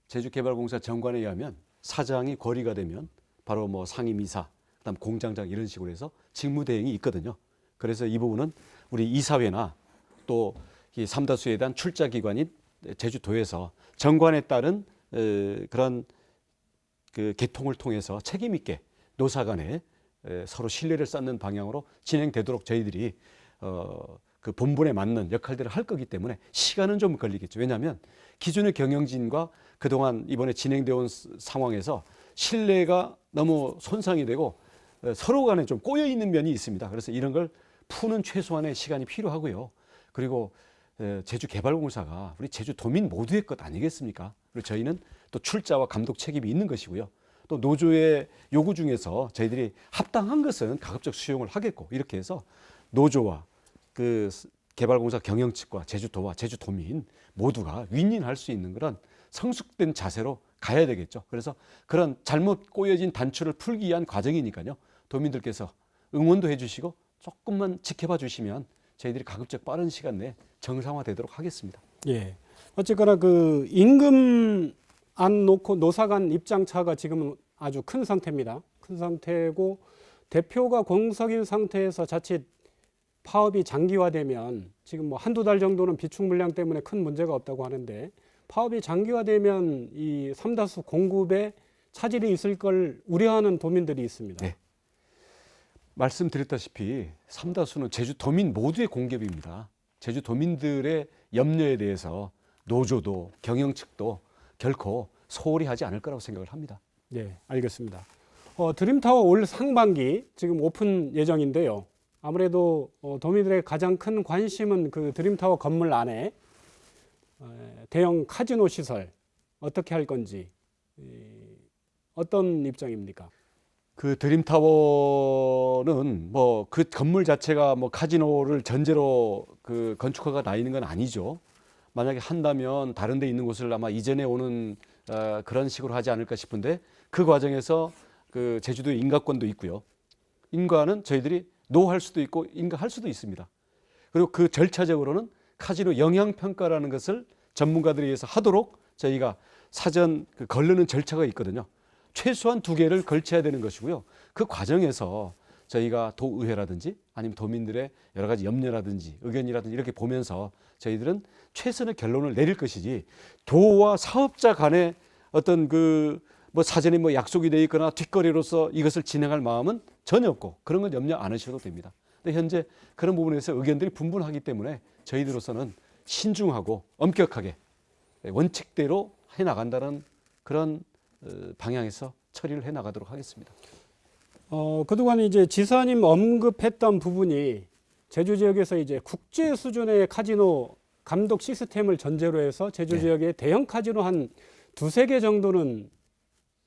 제주개발공사 정관에 의하면 사장이 거리가 되면 바로 뭐 상임이사, 그다음 공장장 이런 식으로 해서 직무 대행이 있거든요. 그래서 이 부분은 우리 이사회나 또 이 삼다수에 대한 출자 기관인 제주도에서 정관에 따른 그런 그 개통을 통해서 책임 있게 노사 간에 서로 신뢰를 쌓는 방향으로 진행되도록 저희들이 그 본분에 맞는 역할들을 할 거기 때문에 시간은 좀 걸리겠죠. 왜냐하면 기존의 경영진과 그동안 이번에 진행되어 온 상황에서 신뢰가 너무 손상이 되고 서로 간에 좀 꼬여 있는 면이 있습니다. 그래서 이런 걸 푸는 최소한의 시간이 필요하고요. 그리고 제주개발공사가 우리 제주도민 모두의 것 아니겠습니까? 그리고 저희는 또 출자와 감독 책임이 있는 것이고요. 또 노조의 요구 중에서 저희들이 합당한 것은 가급적 수용을 하겠고, 이렇게 해서 노조와 그 개발공사 경영 측과 제주도와 제주도민 모두가 윈윈할 수 있는 그런 성숙된 자세로 가야 되겠죠. 그래서 그런 잘못 꼬여진 단추를 풀기 위한 과정이니까요. 도민들께서 응원도 해주시고 조금만 지켜봐 주시면 저희들이 가급적 빠른 시간 내에 정상화되도록 하겠습니다. 예. 어쨌거나 그 임금 안 놓고 노사 간 입장 차가 지금은 아주 큰 상태입니다. 큰 상태고 대표가 공석인 상태에서 자칫 파업이 장기화되면 지금 뭐 한두 달 정도는 비축 물량 때문에 큰 문제가 없다고 하는데 파업이 장기화되면 이 삼다수 공급에 차질이 있을 걸 우려하는 도민들이 있습니다. 네. 말씀드렸다시피 삼다수는 제주도민 모두의 공급입니다. 제주도민들의 염려에 대해서 노조도 경영 측도 결코 소홀히 하지 않을 거라고 생각을 합니다. 네, 알겠습니다. 드림타워 올 상반기 지금 오픈 예정인데요. 아무래도 도민들의 가장 큰 관심은 그 드림타워 건물 안에 대형 카지노 시설 어떻게 할 건지 어떤 입장입니까? 그 드림타워는 뭐 그 건물 자체가 뭐 카지노를 전제로 그 건축허가 나 있는 건 아니죠. 만약에 한다면 다른 데 있는 곳을 아마 이전에 오는 그런 식으로 하지 않을까 싶은데, 그 과정에서 그 제주도의 인가권도 있고요. 인가는 저희들이 노할 수도 있고 인가할 수도 있습니다. 그리고 그 절차적으로는 카지노 영향평가라는 것을 전문가들에 의해서 하도록 저희가 사전 그 걸르는 절차가 있거든요. 최소한 2개를 걸쳐야 되는 것이고요. 그 과정에서 저희가 도의회라든지 아니면 도민들의 여러 가지 염려라든지 의견이라든지 이렇게 보면서 저희들은 최선의 결론을 내릴 것이지, 도와 사업자 간의 어떤 그 뭐 사전에 뭐 약속이 돼 있거나 뒷거리로서 이것을 진행할 마음은 전혀 없고 그런 건 염려 안 하셔도 됩니다. 근데 현재 그런 부분에서 의견들이 분분하기 때문에 저희들로서는 신중하고 엄격하게 원칙대로 해 나간다는 그런 방향에서 처리를 해 나가도록 하겠습니다. 그동안 이제 지사님 언급했던 부분이 제주 지역에서 이제 국제 수준의 카지노 감독 시스템을 전제로 해서 제주 지역에 대형 카지노 한 2-3개 정도는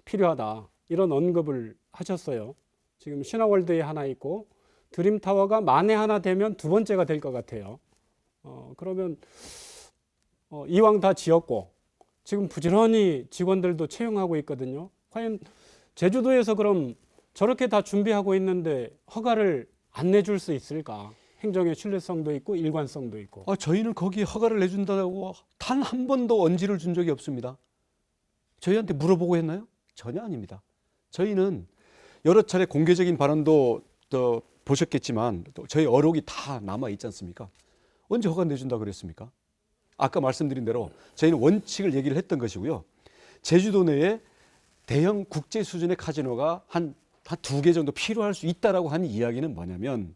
필요하다, 이런 언급을 하셨어요. 지금 신화월드에 하나 있고 드림타워가 만에 하나 되면 2번째가 될 것 같아요. 그러면 이왕 다 지었고 지금 부지런히 직원들도 채용하고 있거든요. 과연 제주도에서 그럼 저렇게 다 준비하고 있는데 허가를 안 내줄 수 있을까? 행정의 신뢰성도 있고 일관성도 있고. 저희는 거기에 허가를 내준다고 단 한 번도 언지를 준 적이 없습니다. 저희한테 물어보고 했나요? 전혀 아닙니다. 저희는 여러 차례 공개적인 발언도 또 보셨겠지만 또 저희 어록이 다 남아 있지 않습니까? 언제 허가 내준다 그랬습니까? 아까 말씀드린 대로 저희는 원칙을 얘기를 했던 것이고요. 제주도 내에 대형 국제 수준의 카지노가 한 2개 정도 필요할 수 있다라고 하는 이야기는 뭐냐면,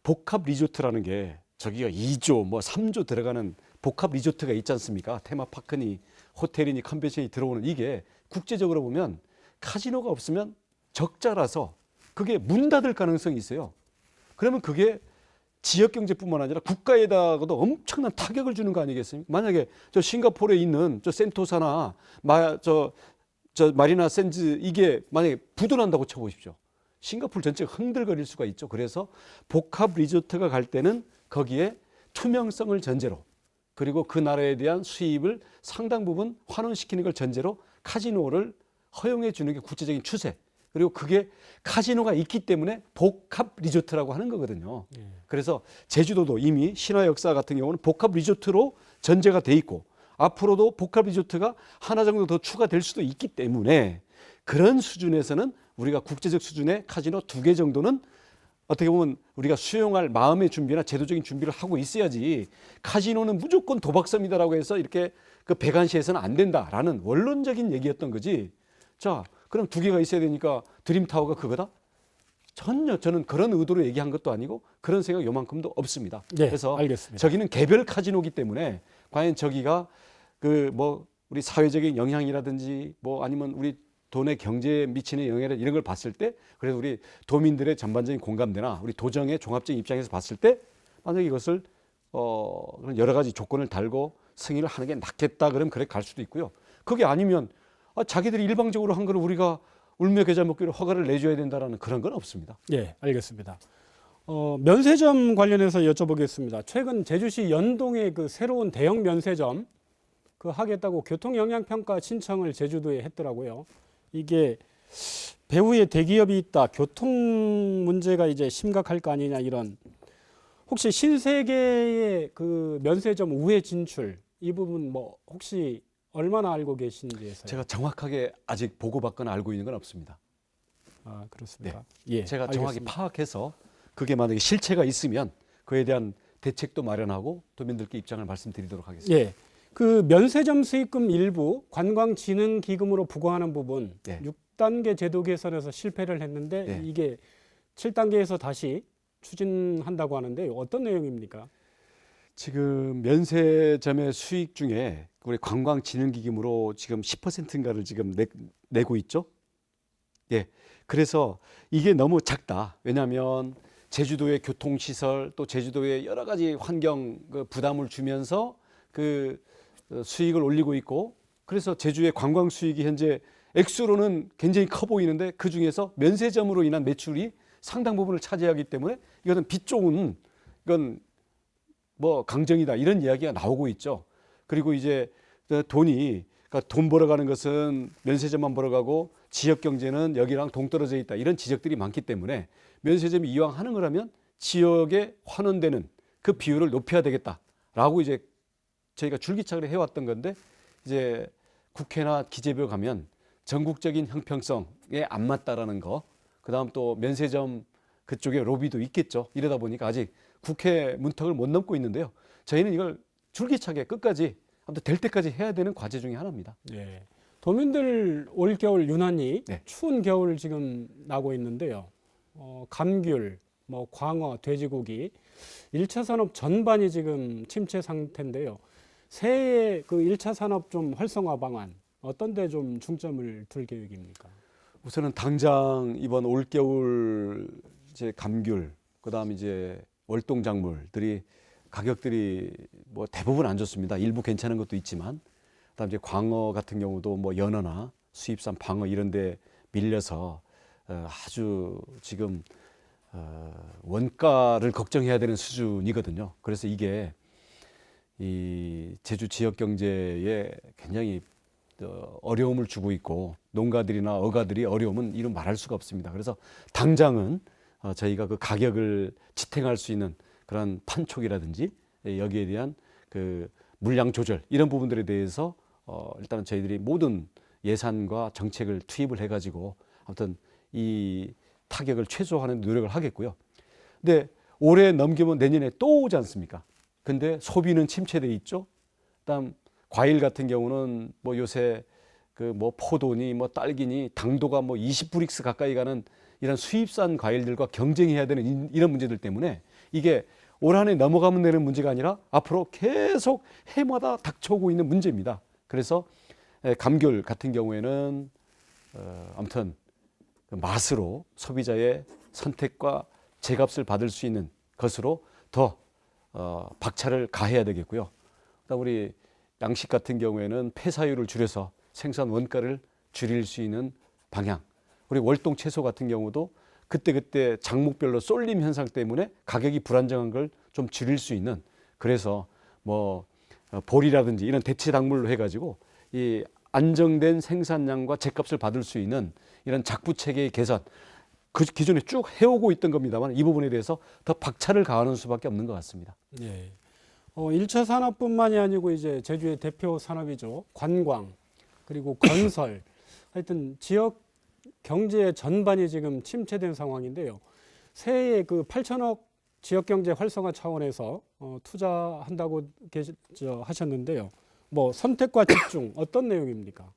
복합 리조트라는 게 저기가 2조 뭐 3조 들어가는 복합 리조트가 있지 않습니까? 테마파크니 호텔이니 컨벤션이 들어오는, 이게 국제적으로 보면 카지노가 없으면 적자라서 그게 문 닫을 가능성이 있어요. 그러면 그게 지역 경제뿐만 아니라 국가에다가도 엄청난 타격을 주는 거 아니겠습니까? 만약에 저 싱가포르에 있는 저 센토사나 저 마리나 샌즈 이게 만약에 부도난다고 쳐보십시오. 싱가포르 전체가 흔들거릴 수가 있죠. 그래서 복합 리조트가 갈 때는 거기에 투명성을 전제로, 그리고 그 나라에 대한 수입을 상당 부분 환원시키는 걸 전제로 카지노를 허용해 주는 게 국제적인 추세. 그리고 그게 카지노가 있기 때문에 복합 리조트라고 하는 거거든요. 그래서 제주도도 이미 신화 역사 같은 경우는 복합 리조트로 전제가 돼 있고 앞으로도 복합 리조트가 하나 정도 더 추가될 수도 있기 때문에 그런 수준에서는 우리가 국제적 수준의 카지노 2개 정도는 어떻게 보면 우리가 수용할 마음의 준비나 제도적인 준비를 하고 있어야지 카지노는 무조건 도박섬이다라고 해서 이렇게 그 배관시해서는 안 된다라는 원론적인 얘기였던 거지. 자, 그럼 2개가 있어야 되니까 드림타워가 그거다? 전혀 저는 그런 의도로 얘기한 것도 아니고 그런 생각 요만큼도 없습니다. 네, 그래서 알겠습니다. 저기는 개별 카지노기 때문에 과연 저기가 그 뭐 우리 사회적인 영향이라든지 뭐 아니면 우리 돈의 경제에 미치는 영향 이런 걸 봤을 때 그래서 우리 도민들의 전반적인 공감대나 우리 도정의 종합적인 입장에서 봤을 때 만약에 이것을 그런 여러 가지 조건을 달고 승인을 하는 게 낫겠다 그러면 그래 갈 수도 있고요. 그게 아니면 자기들이 일방적으로 한 거를 우리가 울며 겨자 먹기로 허가를 내줘야 된다라는 그런 건 없습니다. 예, 알겠습니다. 면세점 관련해서 여쭤보겠습니다. 최근 제주시 연동에 그 새로운 대형 면세점 그 하겠다고 교통영향평가 신청을 제주도에 했더라고요. 이게 배후에 대기업이 있다, 교통 문제가 이제 심각할 거 아니냐 이런. 혹시 신세계의 그 면세점 우회 진출 이 부분 뭐 혹시 얼마나 알고 계신지 해서요. 제가 정확하게 아직 보고받거나 알고 있는 건 없습니다. 아, 그렇습니까? 예, 제가 정확히 알겠습니다. 파악해서 그게 만약에 실체가 있으면 그에 대한 대책도 마련하고 도민들께 입장을 말씀드리도록 하겠습니다. 예. 그 면세점 수익금 일부 관광진흥기금으로 부과하는 부분 네. 6단계 제도 개선에서 실패를 했는데 네. 이게 7단계에서 다시 추진한다고 하는데 어떤 내용입니까? 지금 면세점의 수익 중에 우리 관광진흥기금으로 지금 10%인가를 지금 내고 있죠. 예. 그래서 이게 너무 작다. 왜냐하면 제주도의 교통시설 또 제주도의 여러 가지 환경 부담을 주면서 그 수익을 올리고 있고 그래서 제주의 관광 수익이 현재 액수로는 굉장히 커 보이는데 그 중에서 면세점으로 인한 매출이 상당 부분을 차지하기 때문에 이것은 빚 좋은 이건 뭐 강정이다 이런 이야기가 나오고 있죠. 그리고 이제 돈이 그러니까 돈 벌어가는 것은 면세점만 벌어가고 지역 경제는 여기랑 동떨어져 있다 이런 지적들이 많기 때문에 면세점이 이왕 하는 거라면 지역에 환원되는 그 비율을 높여야 되겠다라고 이제 저희가 줄기차게 해왔던 건데 이제 국회나 기재부에 가면 전국적인 형평성에 안 맞다라는 거, 그다음 또 면세점 그쪽에 로비도 있겠죠. 이러다 보니까 아직 국회 문턱을 못 넘고 있는데요. 저희는 이걸 줄기차게 끝까지 아무튼 될 때까지 해야 되는 과제 중에 하나입니다. 예. 도민들 올겨울 유난히 네. 추운 겨울 지금 나고 있는데요. 감귤, 뭐 광어, 돼지고기 1차 산업 전반이 지금 침체 상태인데요. 새해 그 1차 산업 좀 활성화 방안 어떤 데 좀 중점을 둘 계획입니까? 우선은 당장 이번 올겨울 이제 감귤, 그다음 이제 월동작물들이 가격들이 뭐 대부분 안 좋습니다. 일부 괜찮은 것도 있지만, 그다음 이제 광어 같은 경우도 뭐 연어나 수입산 방어 이런 데 밀려서 아주 지금 원가를 걱정해야 되는 수준이거든요. 그래서 이게 이 제주 지역 경제에 굉장히 어려움을 주고 있고 농가들이나 어가들이 어려움은 이루 말할 수가 없습니다. 그래서 당장은 저희가 그 가격을 지탱할 수 있는 그런 판촉이라든지 여기에 대한 그 물량 조절 이런 부분들에 대해서 일단은 저희들이 모든 예산과 정책을 투입을 해가지고 아무튼 이 타격을 최소화하는 노력을 하겠고요. 근데 올해 넘기면 내년에 또 오지 않습니까? 근데 소비는 침체돼 있죠. 그다음 과일 같은 경우는 뭐 요새 그 뭐 포도니 뭐 딸기니 당도가 뭐 20브릭스 가까이 가는 이런 수입산 과일들과 경쟁해야 되는 이런 문제들 때문에 이게 올 한해 넘어가면 되는 문제가 아니라 앞으로 계속 해마다 닥쳐오고 있는 문제입니다. 그래서 감귤 같은 경우에는 아무튼 맛으로 소비자의 선택과 제값을 받을 수 있는 것으로 더 박차를 가해야 되겠고요. 그다음 우리 양식 같은 경우에는 폐사율을 줄여서 생산 원가를 줄일 수 있는 방향. 우리 월동 채소 같은 경우도 그때그때 작목별로 쏠림 현상 때문에 가격이 불안정한 걸 좀 줄일 수 있는, 그래서 뭐 보리라든지 이런 대체 작물로 해가지고 이 안정된 생산량과 죗값을 받을 수 있는 이런 작부 체계의 개선, 그 기존에 쭉 해오고 있던 겁니다만 이 부분에 대해서 더 박차를 가하는 수밖에 없는 것 같습니다. 예. 1차 산업뿐만이 아니고 이제 제주의 대표 산업이죠. 관광, 그리고 건설. 하여튼 지역 경제 전반이 지금 침체된 상황인데요. 새해 그 8천억 지역 경제 활성화 차원에서 투자한다고 하셨는데요. 뭐 선택과 집중 어떤 내용입니까?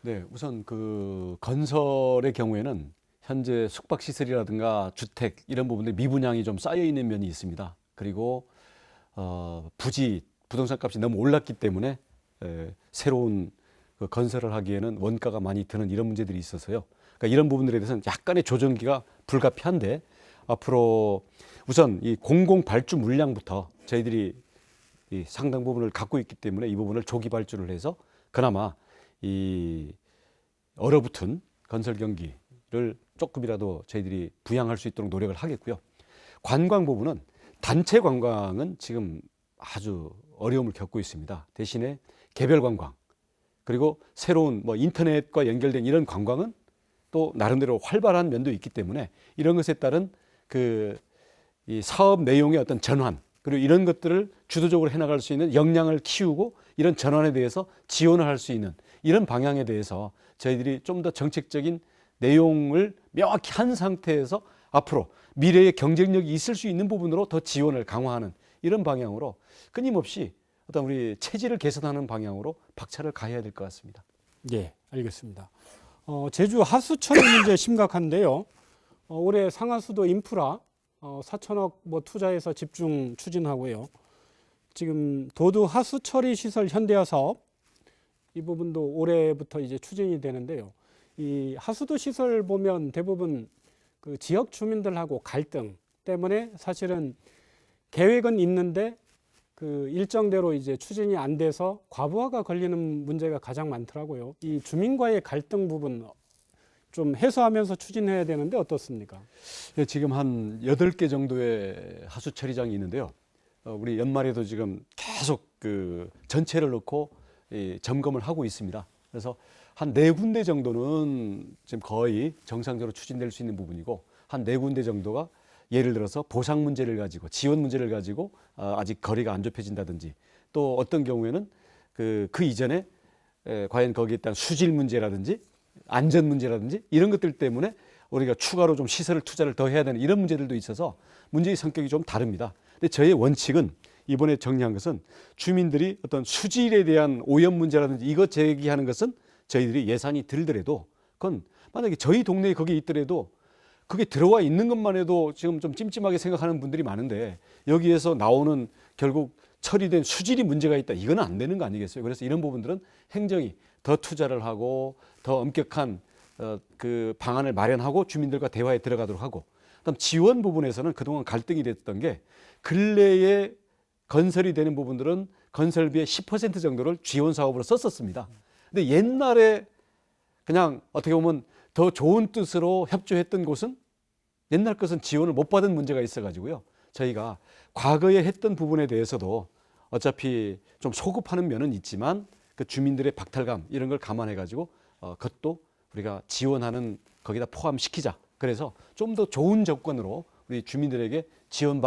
네, 우선 그 건설의 경우에는 현재 숙박 시설이라든가 주택 이런 부분들 미분양이 좀 쌓여 있는 면이 있습니다. 그리고 부지 부동산 값이 너무 올랐기 때문에 새로운 그 건설을 하기에는 원가가 많이 드는 이런 문제들이 있어서요. 그러니까 이런 부분들에 대해서는 약간의 조정기가 불가피한데 앞으로 우선 이 공공 발주 물량부터 저희들이 이 상당 부분을 갖고 있기 때문에 이 부분을 조기 발주를 해서 그나마 이 얼어붙은 건설 경기를 조금이라도 저희들이 부양할 수 있도록 노력을 하겠고요. 관광 부분은 단체 관광은 지금 아주 어려움을 겪고 있습니다. 대신에 개별 관광 그리고 새로운 뭐 인터넷과 연결된 이런 관광은 또 나름대로 활발한 면도 있기 때문에 이런 것에 따른 그 이 사업 내용의 어떤 전환 그리고 이런 것들을 주도적으로 해나갈 수 있는 역량을 키우고 이런 전환에 대해서 지원을 할 수 있는 이런 방향에 대해서 저희들이 좀 더 정책적인 내용을 명확히 한 상태에서 앞으로 미래의 경쟁력이 있을 수 있는 부분으로 더 지원을 강화하는 이런 방향으로 끊임없이 어떤 우리 체질을 개선하는 방향으로 박차를 가해야 될 것 같습니다. 예, 알겠습니다. 제주 하수처리 문제 심각한데요. 올해 상하수도 인프라 4천억 뭐 투자해서 집중 추진하고요. 지금 도두 하수처리 시설 현대화 사업 이 부분도 올해부터 이제 추진이 되는데요. 이 하수도 시설 보면 대부분 그 지역 주민들하고 갈등 때문에 사실은 계획은 있는데 그 일정대로 이제 추진이 안 돼서 과부하가 걸리는 문제가 가장 많더라고요. 이 주민과의 갈등 부분 좀 해소하면서 추진해야 되는데 어떻습니까? 예, 지금 한 8개 정도의 하수 처리장이 있는데요. 우리 연말에도 지금 계속 그 전체를 놓고 점검을 하고 있습니다. 그래서 한 4군데 정도는 지금 거의 정상적으로 추진될 수 있는 부분이고 한 4군데 정도가 예를 들어서 보상 문제를 가지고 지원 문제를 가지고 아직 거리가 안 좁혀진다든지 또 어떤 경우에는 그 이전에 과연 거기에 따른 수질 문제라든지 안전 문제라든지 이런 것들 때문에 우리가 추가로 좀 시설 투자를 더 해야 되는 이런 문제들도 있어서 문제의 성격이 좀 다릅니다. 근데 저의 원칙은 이번에 정리한 것은 주민들이 어떤 수질에 대한 오염 문제라든지 이것 제기하는 것은 저희들이 예산이 들더라도 그건 만약에 저희 동네에 거기 있더라도 그게 들어와 있는 것만 해도 지금 좀 찜찜하게 생각하는 분들이 많은데 여기에서 나오는 결국 처리된 수질이 문제가 있다. 이거는 안 되는 거 아니겠어요? 그래서 이런 부분들은 행정이 더 투자를 하고 더 엄격한 그 방안을 마련하고 주민들과 대화에 들어가도록 하고 그다음 지원 부분에서는 그동안 갈등이 됐던 게 근래에 건설이 되는 부분들은 건설비의 10% 정도를 지원 사업으로 썼었습니다. 근데 옛날에 그냥 어떻게 보면 더 좋은 뜻으로 협조했던 곳은 옛날 것은 지원을 못 받은 문제가 있어가지고요. 저희가 과거에 했던 부분에 대해서도 어차피 좀 소급하는 면은 있지만 그 주민들의 박탈감 이런 걸 감안해가지고 그것도 우리가 지원하는 거기다 포함시키자. 그래서 좀 더 좋은 조건으로 우리 주민들에게 지원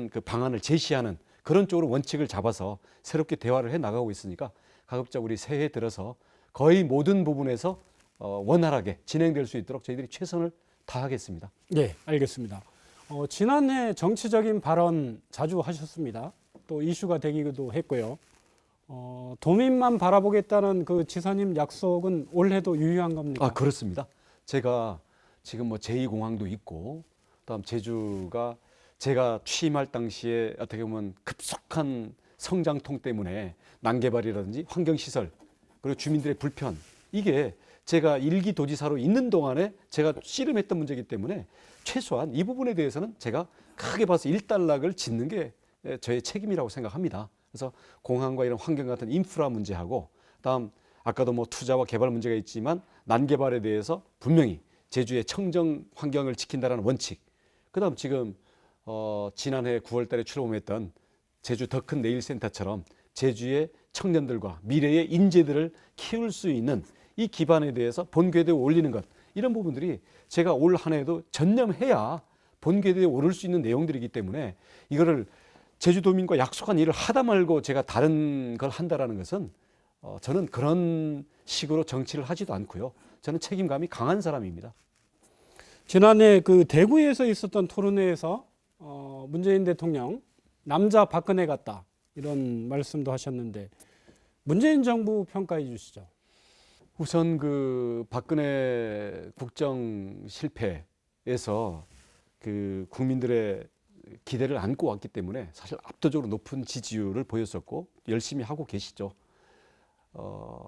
그 방안을 제시하는 그런 쪽으로 원칙을 잡아서 새롭게 대화를 해 나가고 있으니까 가급적 우리 새해 들어서 거의 모든 부분에서 원활하게 진행될 수 있도록 저희들이 최선을 다하겠습니다. 네, 알겠습니다. 지난해 정치적인 발언 자주 하셨습니다. 또 이슈가 되기도 했고요. 도민만 바라보겠다는 그 지사님 약속은 올해도 유효한 겁니까? 아, 그렇습니다. 제가 지금 뭐 제2공항도 있고 그다음 제주가 제가 취임할 당시에 어떻게 보면 급속한 성장통 때문에 난개발이라든지 환경시설 그리고 주민들의 불편 이게 제가 1기 도지사로 있는 동안에 제가 씨름했던 문제이기 때문에 최소한 이 부분에 대해서는 제가 크게 봐서 일단락을 짓는 게 저의 책임이라고 생각합니다. 그래서 공항과 이런 환경 같은 인프라 문제하고 다음 아까도 뭐 투자와 개발 문제가 있지만 난개발에 대해서 분명히 제주의 청정 환경을 지킨다는 원칙 그다음 지금 지난해 9월 달에 출범했던 제주 더 큰 네일센터처럼 제주의 청년들과 미래의 인재들을 키울 수 있는 이 기반에 대해서 본궤도에 올리는 것, 이런 부분들이 제가 올 한 해도 전념해야 본궤도에 오를 수 있는 내용들이기 때문에 이거를 제주도민과 약속한 일을 하다 말고 제가 다른 걸 한다라는 것은 저는 그런 식으로 정치를 하지도 않고요. 저는 책임감이 강한 사람입니다. 지난해 그 대구에서 있었던 토론회에서 문재인 대통령 남자 박근혜 같다 이런 말씀도 하셨는데 문재인 정부 평가해 주시죠. 우선 그 박근혜 국정 실패에서 그 국민들의 기대를 안고 왔기 때문에 사실 압도적으로 높은 지지율을 보였었고 열심히 하고 계시죠.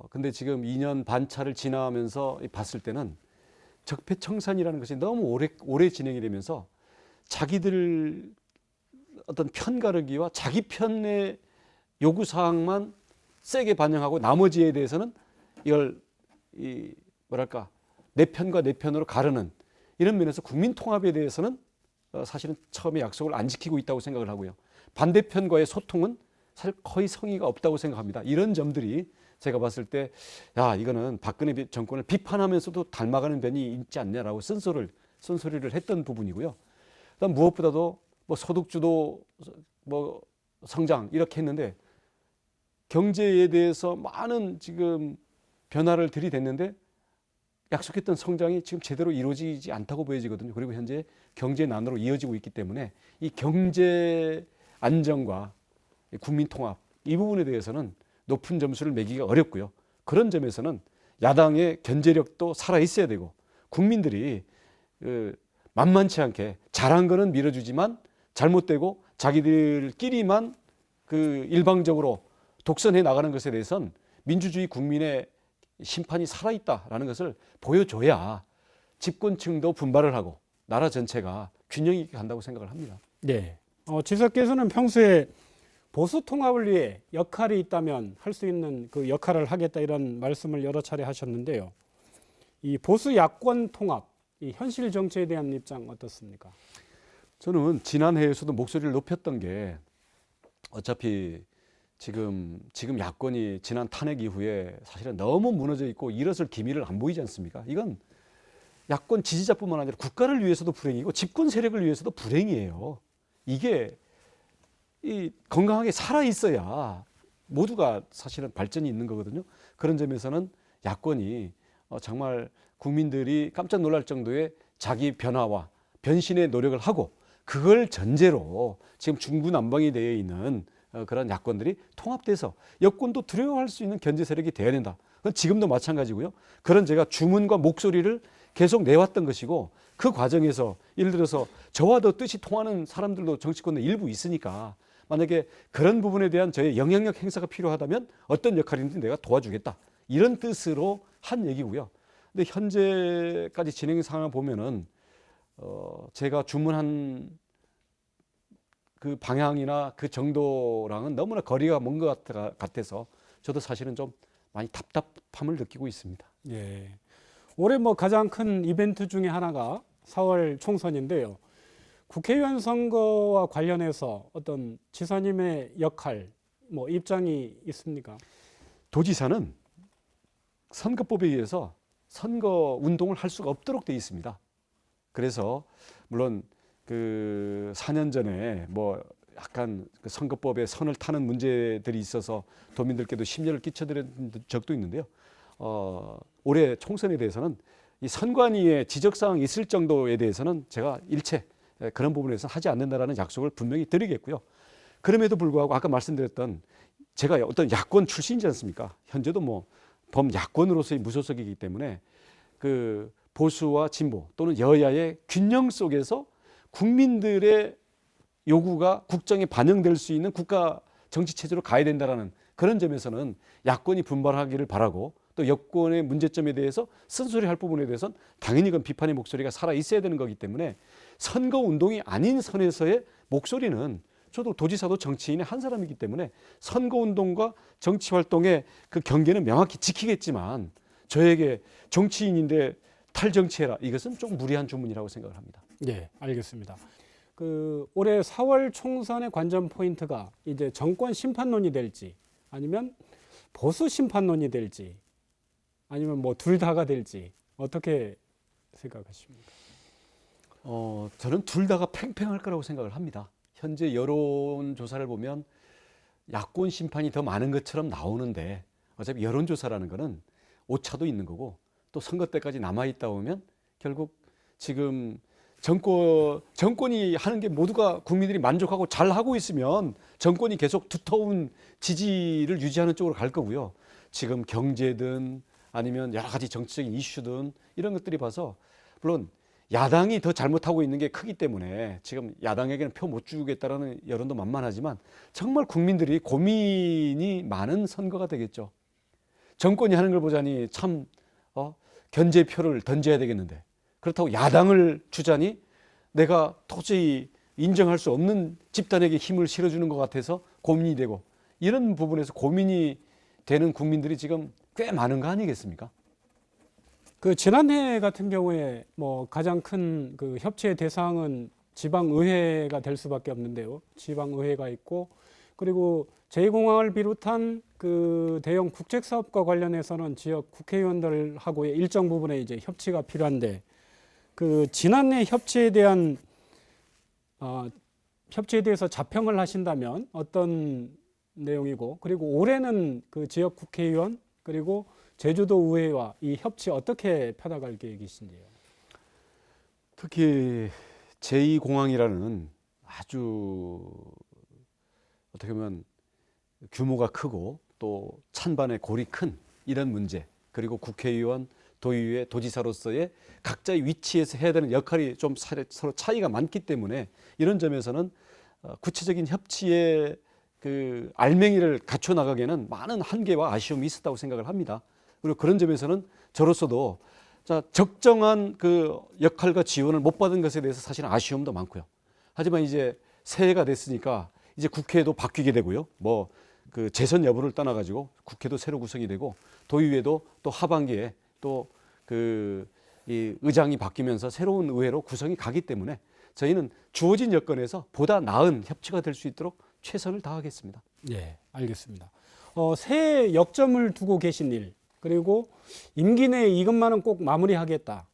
근데 지금 2년 반 차를 지나면서 봤을 때는 적폐청산이라는 것이 너무 오래 진행이 되면서 자기들 어떤 편가르기와 자기 편의 요구사항만 세게 반영하고 나머지에 대해서는 이걸 뭐랄까 내 편과 내 편으로 가르는 이런 면에서 국민 통합에 대해서는 사실은 처음에 약속을 안 지키고 있다고 생각을 하고요. 반대편과의 소통은 사실 거의 성의가 없다고 생각합니다. 이런 점들이 제가 봤을 때 야, 이거는 박근혜 정권을 비판하면서도 닮아가는 면이 있지 않냐라고 쓴소리를 했던 부분이고요. 그다음 무엇보다도 뭐 소득주도 뭐 성장 이렇게 했는데 경제에 대해서 많은 지금 변화를 들이댔는데 약속했던 성장이 지금 제대로 이루어지지 않다고 보여지거든요. 그리고 현재 경제난으로 이어지고 있기 때문에 이 경제 안정과 국민 통합 이 부분에 대해서는 높은 점수를 매기기가 어렵고요. 그런 점에서는 야당의 견제력도 살아 있어야 되고 국민들이 만만치 않게 잘한 거는 밀어주지만 잘못되고 자기들끼리만 그 일방적으로 독선해 나가는 것에 대해서는 민주주의 국민의 심판이 살아있다라는 것을 보여줘야 집권층도 분발을 하고 나라 전체가 균형 있게 간다고 생각을 합니다. 네. 지사께서는 평소에 보수 통합을 위해 역할이 있다면 할 수 있는 그 역할을 하겠다 이런 말씀을 여러 차례 하셨는데요. 이 보수 야권 통합, 이 현실 정치에 대한 입장 어떻습니까? 저는 지난해에서도 목소리를 높였던 게 어차피 지금 야권이 지난 탄핵 이후에 사실은 너무 무너져 있고 일어설 기미를 안 보이지 않습니까? 이건 야권 지지자뿐만 아니라 국가를 위해서도 불행이고 집권 세력을 위해서도 불행이에요. 이게 이 건강하게 살아 있어야 모두가 사실은 발전이 있는 거거든요. 그런 점에서는 야권이 정말 국민들이 깜짝 놀랄 정도의 자기 변화와 변신의 노력을 하고 그걸 전제로 지금 중구난방이 되어 있는 그런 야권들이 통합돼서 여권도 두려워할 수 있는 견제 세력이 돼야 된다. 그건 지금도 마찬가지고요. 그런 제가 주문과 목소리를 계속 내왔던 것이고 그 과정에서 예를 들어서 저와 더 뜻이 통하는 사람들도 정치권에 일부 있으니까 만약에 그런 부분에 대한 저의 영향력 행사가 필요하다면 어떤 역할인지 내가 도와주겠다. 이런 뜻으로 한 얘기고요. 근데 현재까지 진행 상황을 보면은 제가 주문한 그 방향이나 그 정도랑은 너무나 거리가 먼 것 같아서 저도 사실은 좀 많이 답답함을 느끼고 있습니다. 예. 올해 뭐 가장 큰 이벤트 중에 하나가 4월 총선인데요. 국회의원 선거와 관련해서 어떤 지사님의 역할, 뭐 입장이 있습니까? 도지사는 선거법에 의해서 선거 운동을 할 수가 없도록 되어 있습니다. 그래서 물론 그 4년 전에 뭐 약간 그 선거법에 선을 타는 문제들이 있어서 도민들께도 심려를 끼쳐드린 적도 있는데요. 올해 총선에 대해서는 이 선관위의 지적사항이 있을 정도에 대해서는 제가 일체 그런 부분에서 하지 않는다라는 약속을 분명히 드리겠고요. 그럼에도 불구하고 아까 말씀드렸던 제가 어떤 야권 출신이지 않습니까? 현재도 뭐 범야권으로서의 무소속이기 때문에 그 보수와 진보 또는 여야의 균형 속에서 국민들의 요구가 국정에 반영될 수 있는 국가 정치 체제로 가야 된다라는 그런 점에서는 야권이 분발하기를 바라고 또 여권의 문제점에 대해서 쓴소리할 부분에 대해서는 당연히 그건 비판의 목소리가 살아 있어야 되는 거기 때문에 선거 운동이 아닌 선에서의 목소리는 저도 도지사도 정치인의 한 사람이기 때문에 선거 운동과 정치 활동의 그 경계는 명확히 지키겠지만 저에게 정치인인데 탈정치해라 이것은 좀 무리한 주문이라고 생각을 합니다. 네, 알겠습니다. 그 올해 4월 총선의 관전 포인트가 이제 정권 심판론이 될지 아니면 보수 심판론이 될지 아니면 뭐 둘 다가 될지 어떻게 생각하십니까? 저는 둘 다가 팽팽할 거라고 생각을 합니다. 현재 여론조사를 보면 야권 심판이 더 많은 것처럼 나오는데 어차피 여론조사라는 거는 오차도 있는 거고 또 선거 때까지 남아있다 보면 결국 지금 정권이 하는 게 모두가 국민들이 만족하고 잘하고 있으면 정권이 계속 두터운 지지를 유지하는 쪽으로 갈 거고요. 지금 경제든 아니면 여러 가지 정치적인 이슈든 이런 것들이 봐서 물론 야당이 더 잘못하고 있는 게 크기 때문에 지금 야당에게는 표 못 주겠다라는 여론도 만만하지만 정말 국민들이 고민이 많은 선거가 되겠죠. 정권이 하는 걸 보자니 참 견제표를 던져야 되겠는데 그렇다고 야당을 주자니 내가 도저히 인정할 수 없는 집단에게 힘을 실어주는 것 같아서 고민이 되고 이런 부분에서 고민이 되는 국민들이 지금 꽤 많은 거 아니겠습니까? 그 지난해 같은 경우에 뭐 가장 큰 그 협치의 대상은 지방의회가 될 수밖에 없는데요. 지방의회가 있고 그리고 제2공항을 비롯한 그 대형 국책사업과 관련해서는 지역 국회의원들하고의 일정 부분에 이제 협치가 필요한데 그 지난해 협치에 대해서 자평을 하신다면 어떤 내용이고 그리고 올해는 그 지역 국회의원 그리고 제주도 의회와 이 협치 어떻게 펴나갈 계획이신지요? 특히 제2공항이라는 아주 어떻게 보면 규모가 크고 또 찬반의 골이 큰 이런 문제 그리고 국회의원, 도의회, 도지사로서의 각자의 위치에서 해야 되는 역할이 좀 서로 차이가 많기 때문에 이런 점에서는 구체적인 협치의 그 알맹이를 갖춰 나가기에는 많은 한계와 아쉬움이 있었다고 생각을 합니다. 그리고 그런 점에서는 저로서도 적정한 그 역할과 지원을 못 받은 것에 대해서 사실은 아쉬움도 많고요. 하지만 이제 새해가 됐으니까 이제 국회도 바뀌게 되고요. 뭐 그 재선 여부를 떠나가지고 국회도 새로 구성이 되고 도의회도 또 하반기에 또 그 이 의장이 바뀌면서 새로운 의회로 구성이 가기 때문에 저희는 주어진 여건에서 보다 나은 협치가 될 수 있도록 최선을 다하겠습니다. 예, 알겠습니다. 새해 역점을 두고 계신 일 그리고 임기 내에 이것만은 꼭 마무리하겠다.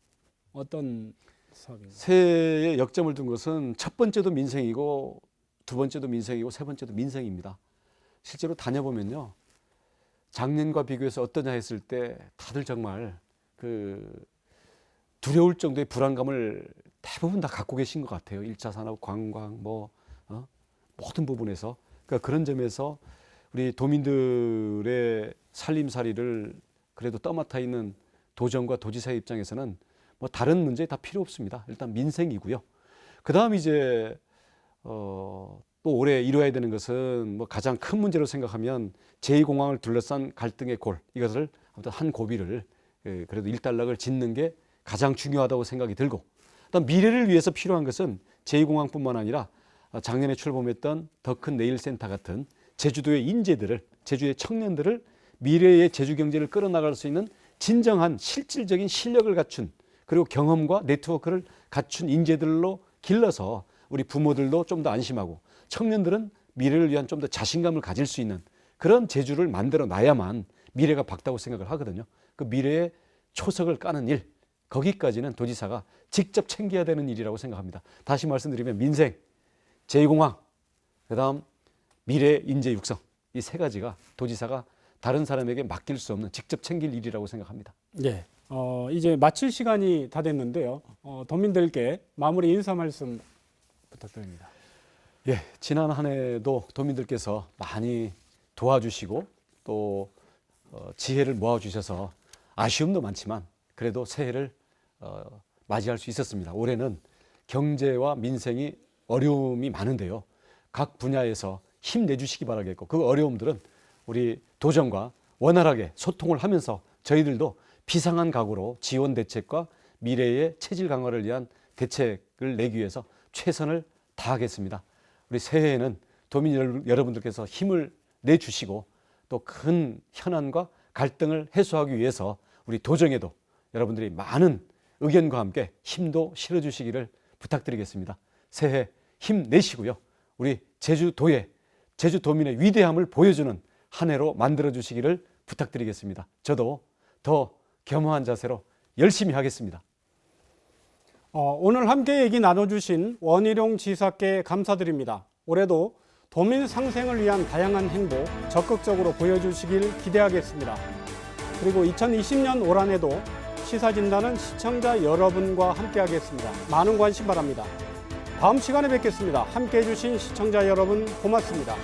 어떤 사업인가요? 새해에 역점을 둔 것은 첫 번째도 민생이고 두 번째도 민생이고 세 번째도 민생입니다. 실제로 다녀보면요. 작년과 비교해서 어떠냐 했을 때 다들 정말 그 두려울 정도의 불안감을 대부분 다 갖고 계신 것 같아요. 1차 산업, 관광, 모든 부분에서. 그러니까 그런 점에서 우리 도민들의 살림살이를 그래도 떠맡아 있는 도정과 도지사의 입장에서는 뭐 다른 문제 다 필요 없습니다. 일단 민생이고요. 그 다음 이제 또 올해 이루어야 되는 것은 뭐 가장 큰 문제로 생각하면 제2공항을 둘러싼 갈등의 골 이것을 아무튼 한 고비를 그래도 일단락을 짓는 게 가장 중요하다고 생각이 들고 그다음 미래를 위해서 필요한 것은 제2공항뿐만 아니라 작년에 출범했던 더 큰 네일센터 같은 제주도의 인재들을 제주의 청년들을 미래의 제주 경제를 끌어나갈 수 있는 진정한 실질적인 실력을 갖춘 그리고 경험과 네트워크를 갖춘 인재들로 길러서 우리 부모들도 좀 더 안심하고 청년들은 미래를 위한 좀 더 자신감을 가질 수 있는 그런 제주를 만들어 놔야만 미래가 밝다고 생각을 하거든요. 그 미래의 초석을 까는 일 거기까지는 도지사가 직접 챙겨야 되는 일이라고 생각합니다. 다시 말씀드리면 민생, 제2공항, 그다음 미래 인재 육성 이 세 가지가 도지사가 다른 사람에게 맡길 수 없는 직접 챙길 일이라고 생각합니다. 예. 이제 마칠 시간이 다 됐는데요. 도민들께 마무리 인사 말씀 부탁드립니다. 예, 지난 한 해도 도민들께서 많이 도와주시고 또 지혜를 모아주셔서 아쉬움도 많지만 그래도 새해를 맞이할 수 있었습니다. 올해는 경제와 민생이 어려움이 많은데요. 각 분야에서 힘내주시기 바라겠고 그 어려움들은 우리 도정과 원활하게 소통을 하면서 저희들도 비상한 각오로 지원 대책과 미래의 체질 강화를 위한 대책을 내기 위해서 최선을 다하겠습니다. 우리 새해에는 도민 여러분들께서 힘을 내주시고 또 큰 현안과 갈등을 해소하기 위해서 우리 도정에도 여러분들이 많은 의견과 함께 힘도 실어주시기를 부탁드리겠습니다. 새해 힘내시고요. 우리 제주도의 제주도민의 위대함을 보여주는 한 해로 만들어 주시기를 부탁드리겠습니다. 저도 더 겸허한 자세로 열심히 하겠습니다. 오늘 함께 얘기 나눠주신 원희룡 지사께 감사드립니다. 올해도 도민 상생을 위한 다양한 행보 적극적으로 보여주시길 기대하겠습니다. 그리고 2020년 올 한해도 시사진단은 시청자 여러분과 함께하겠습니다. 많은 관심 바랍니다. 다음 시간에 뵙겠습니다. 함께해 주신 시청자 여러분 고맙습니다.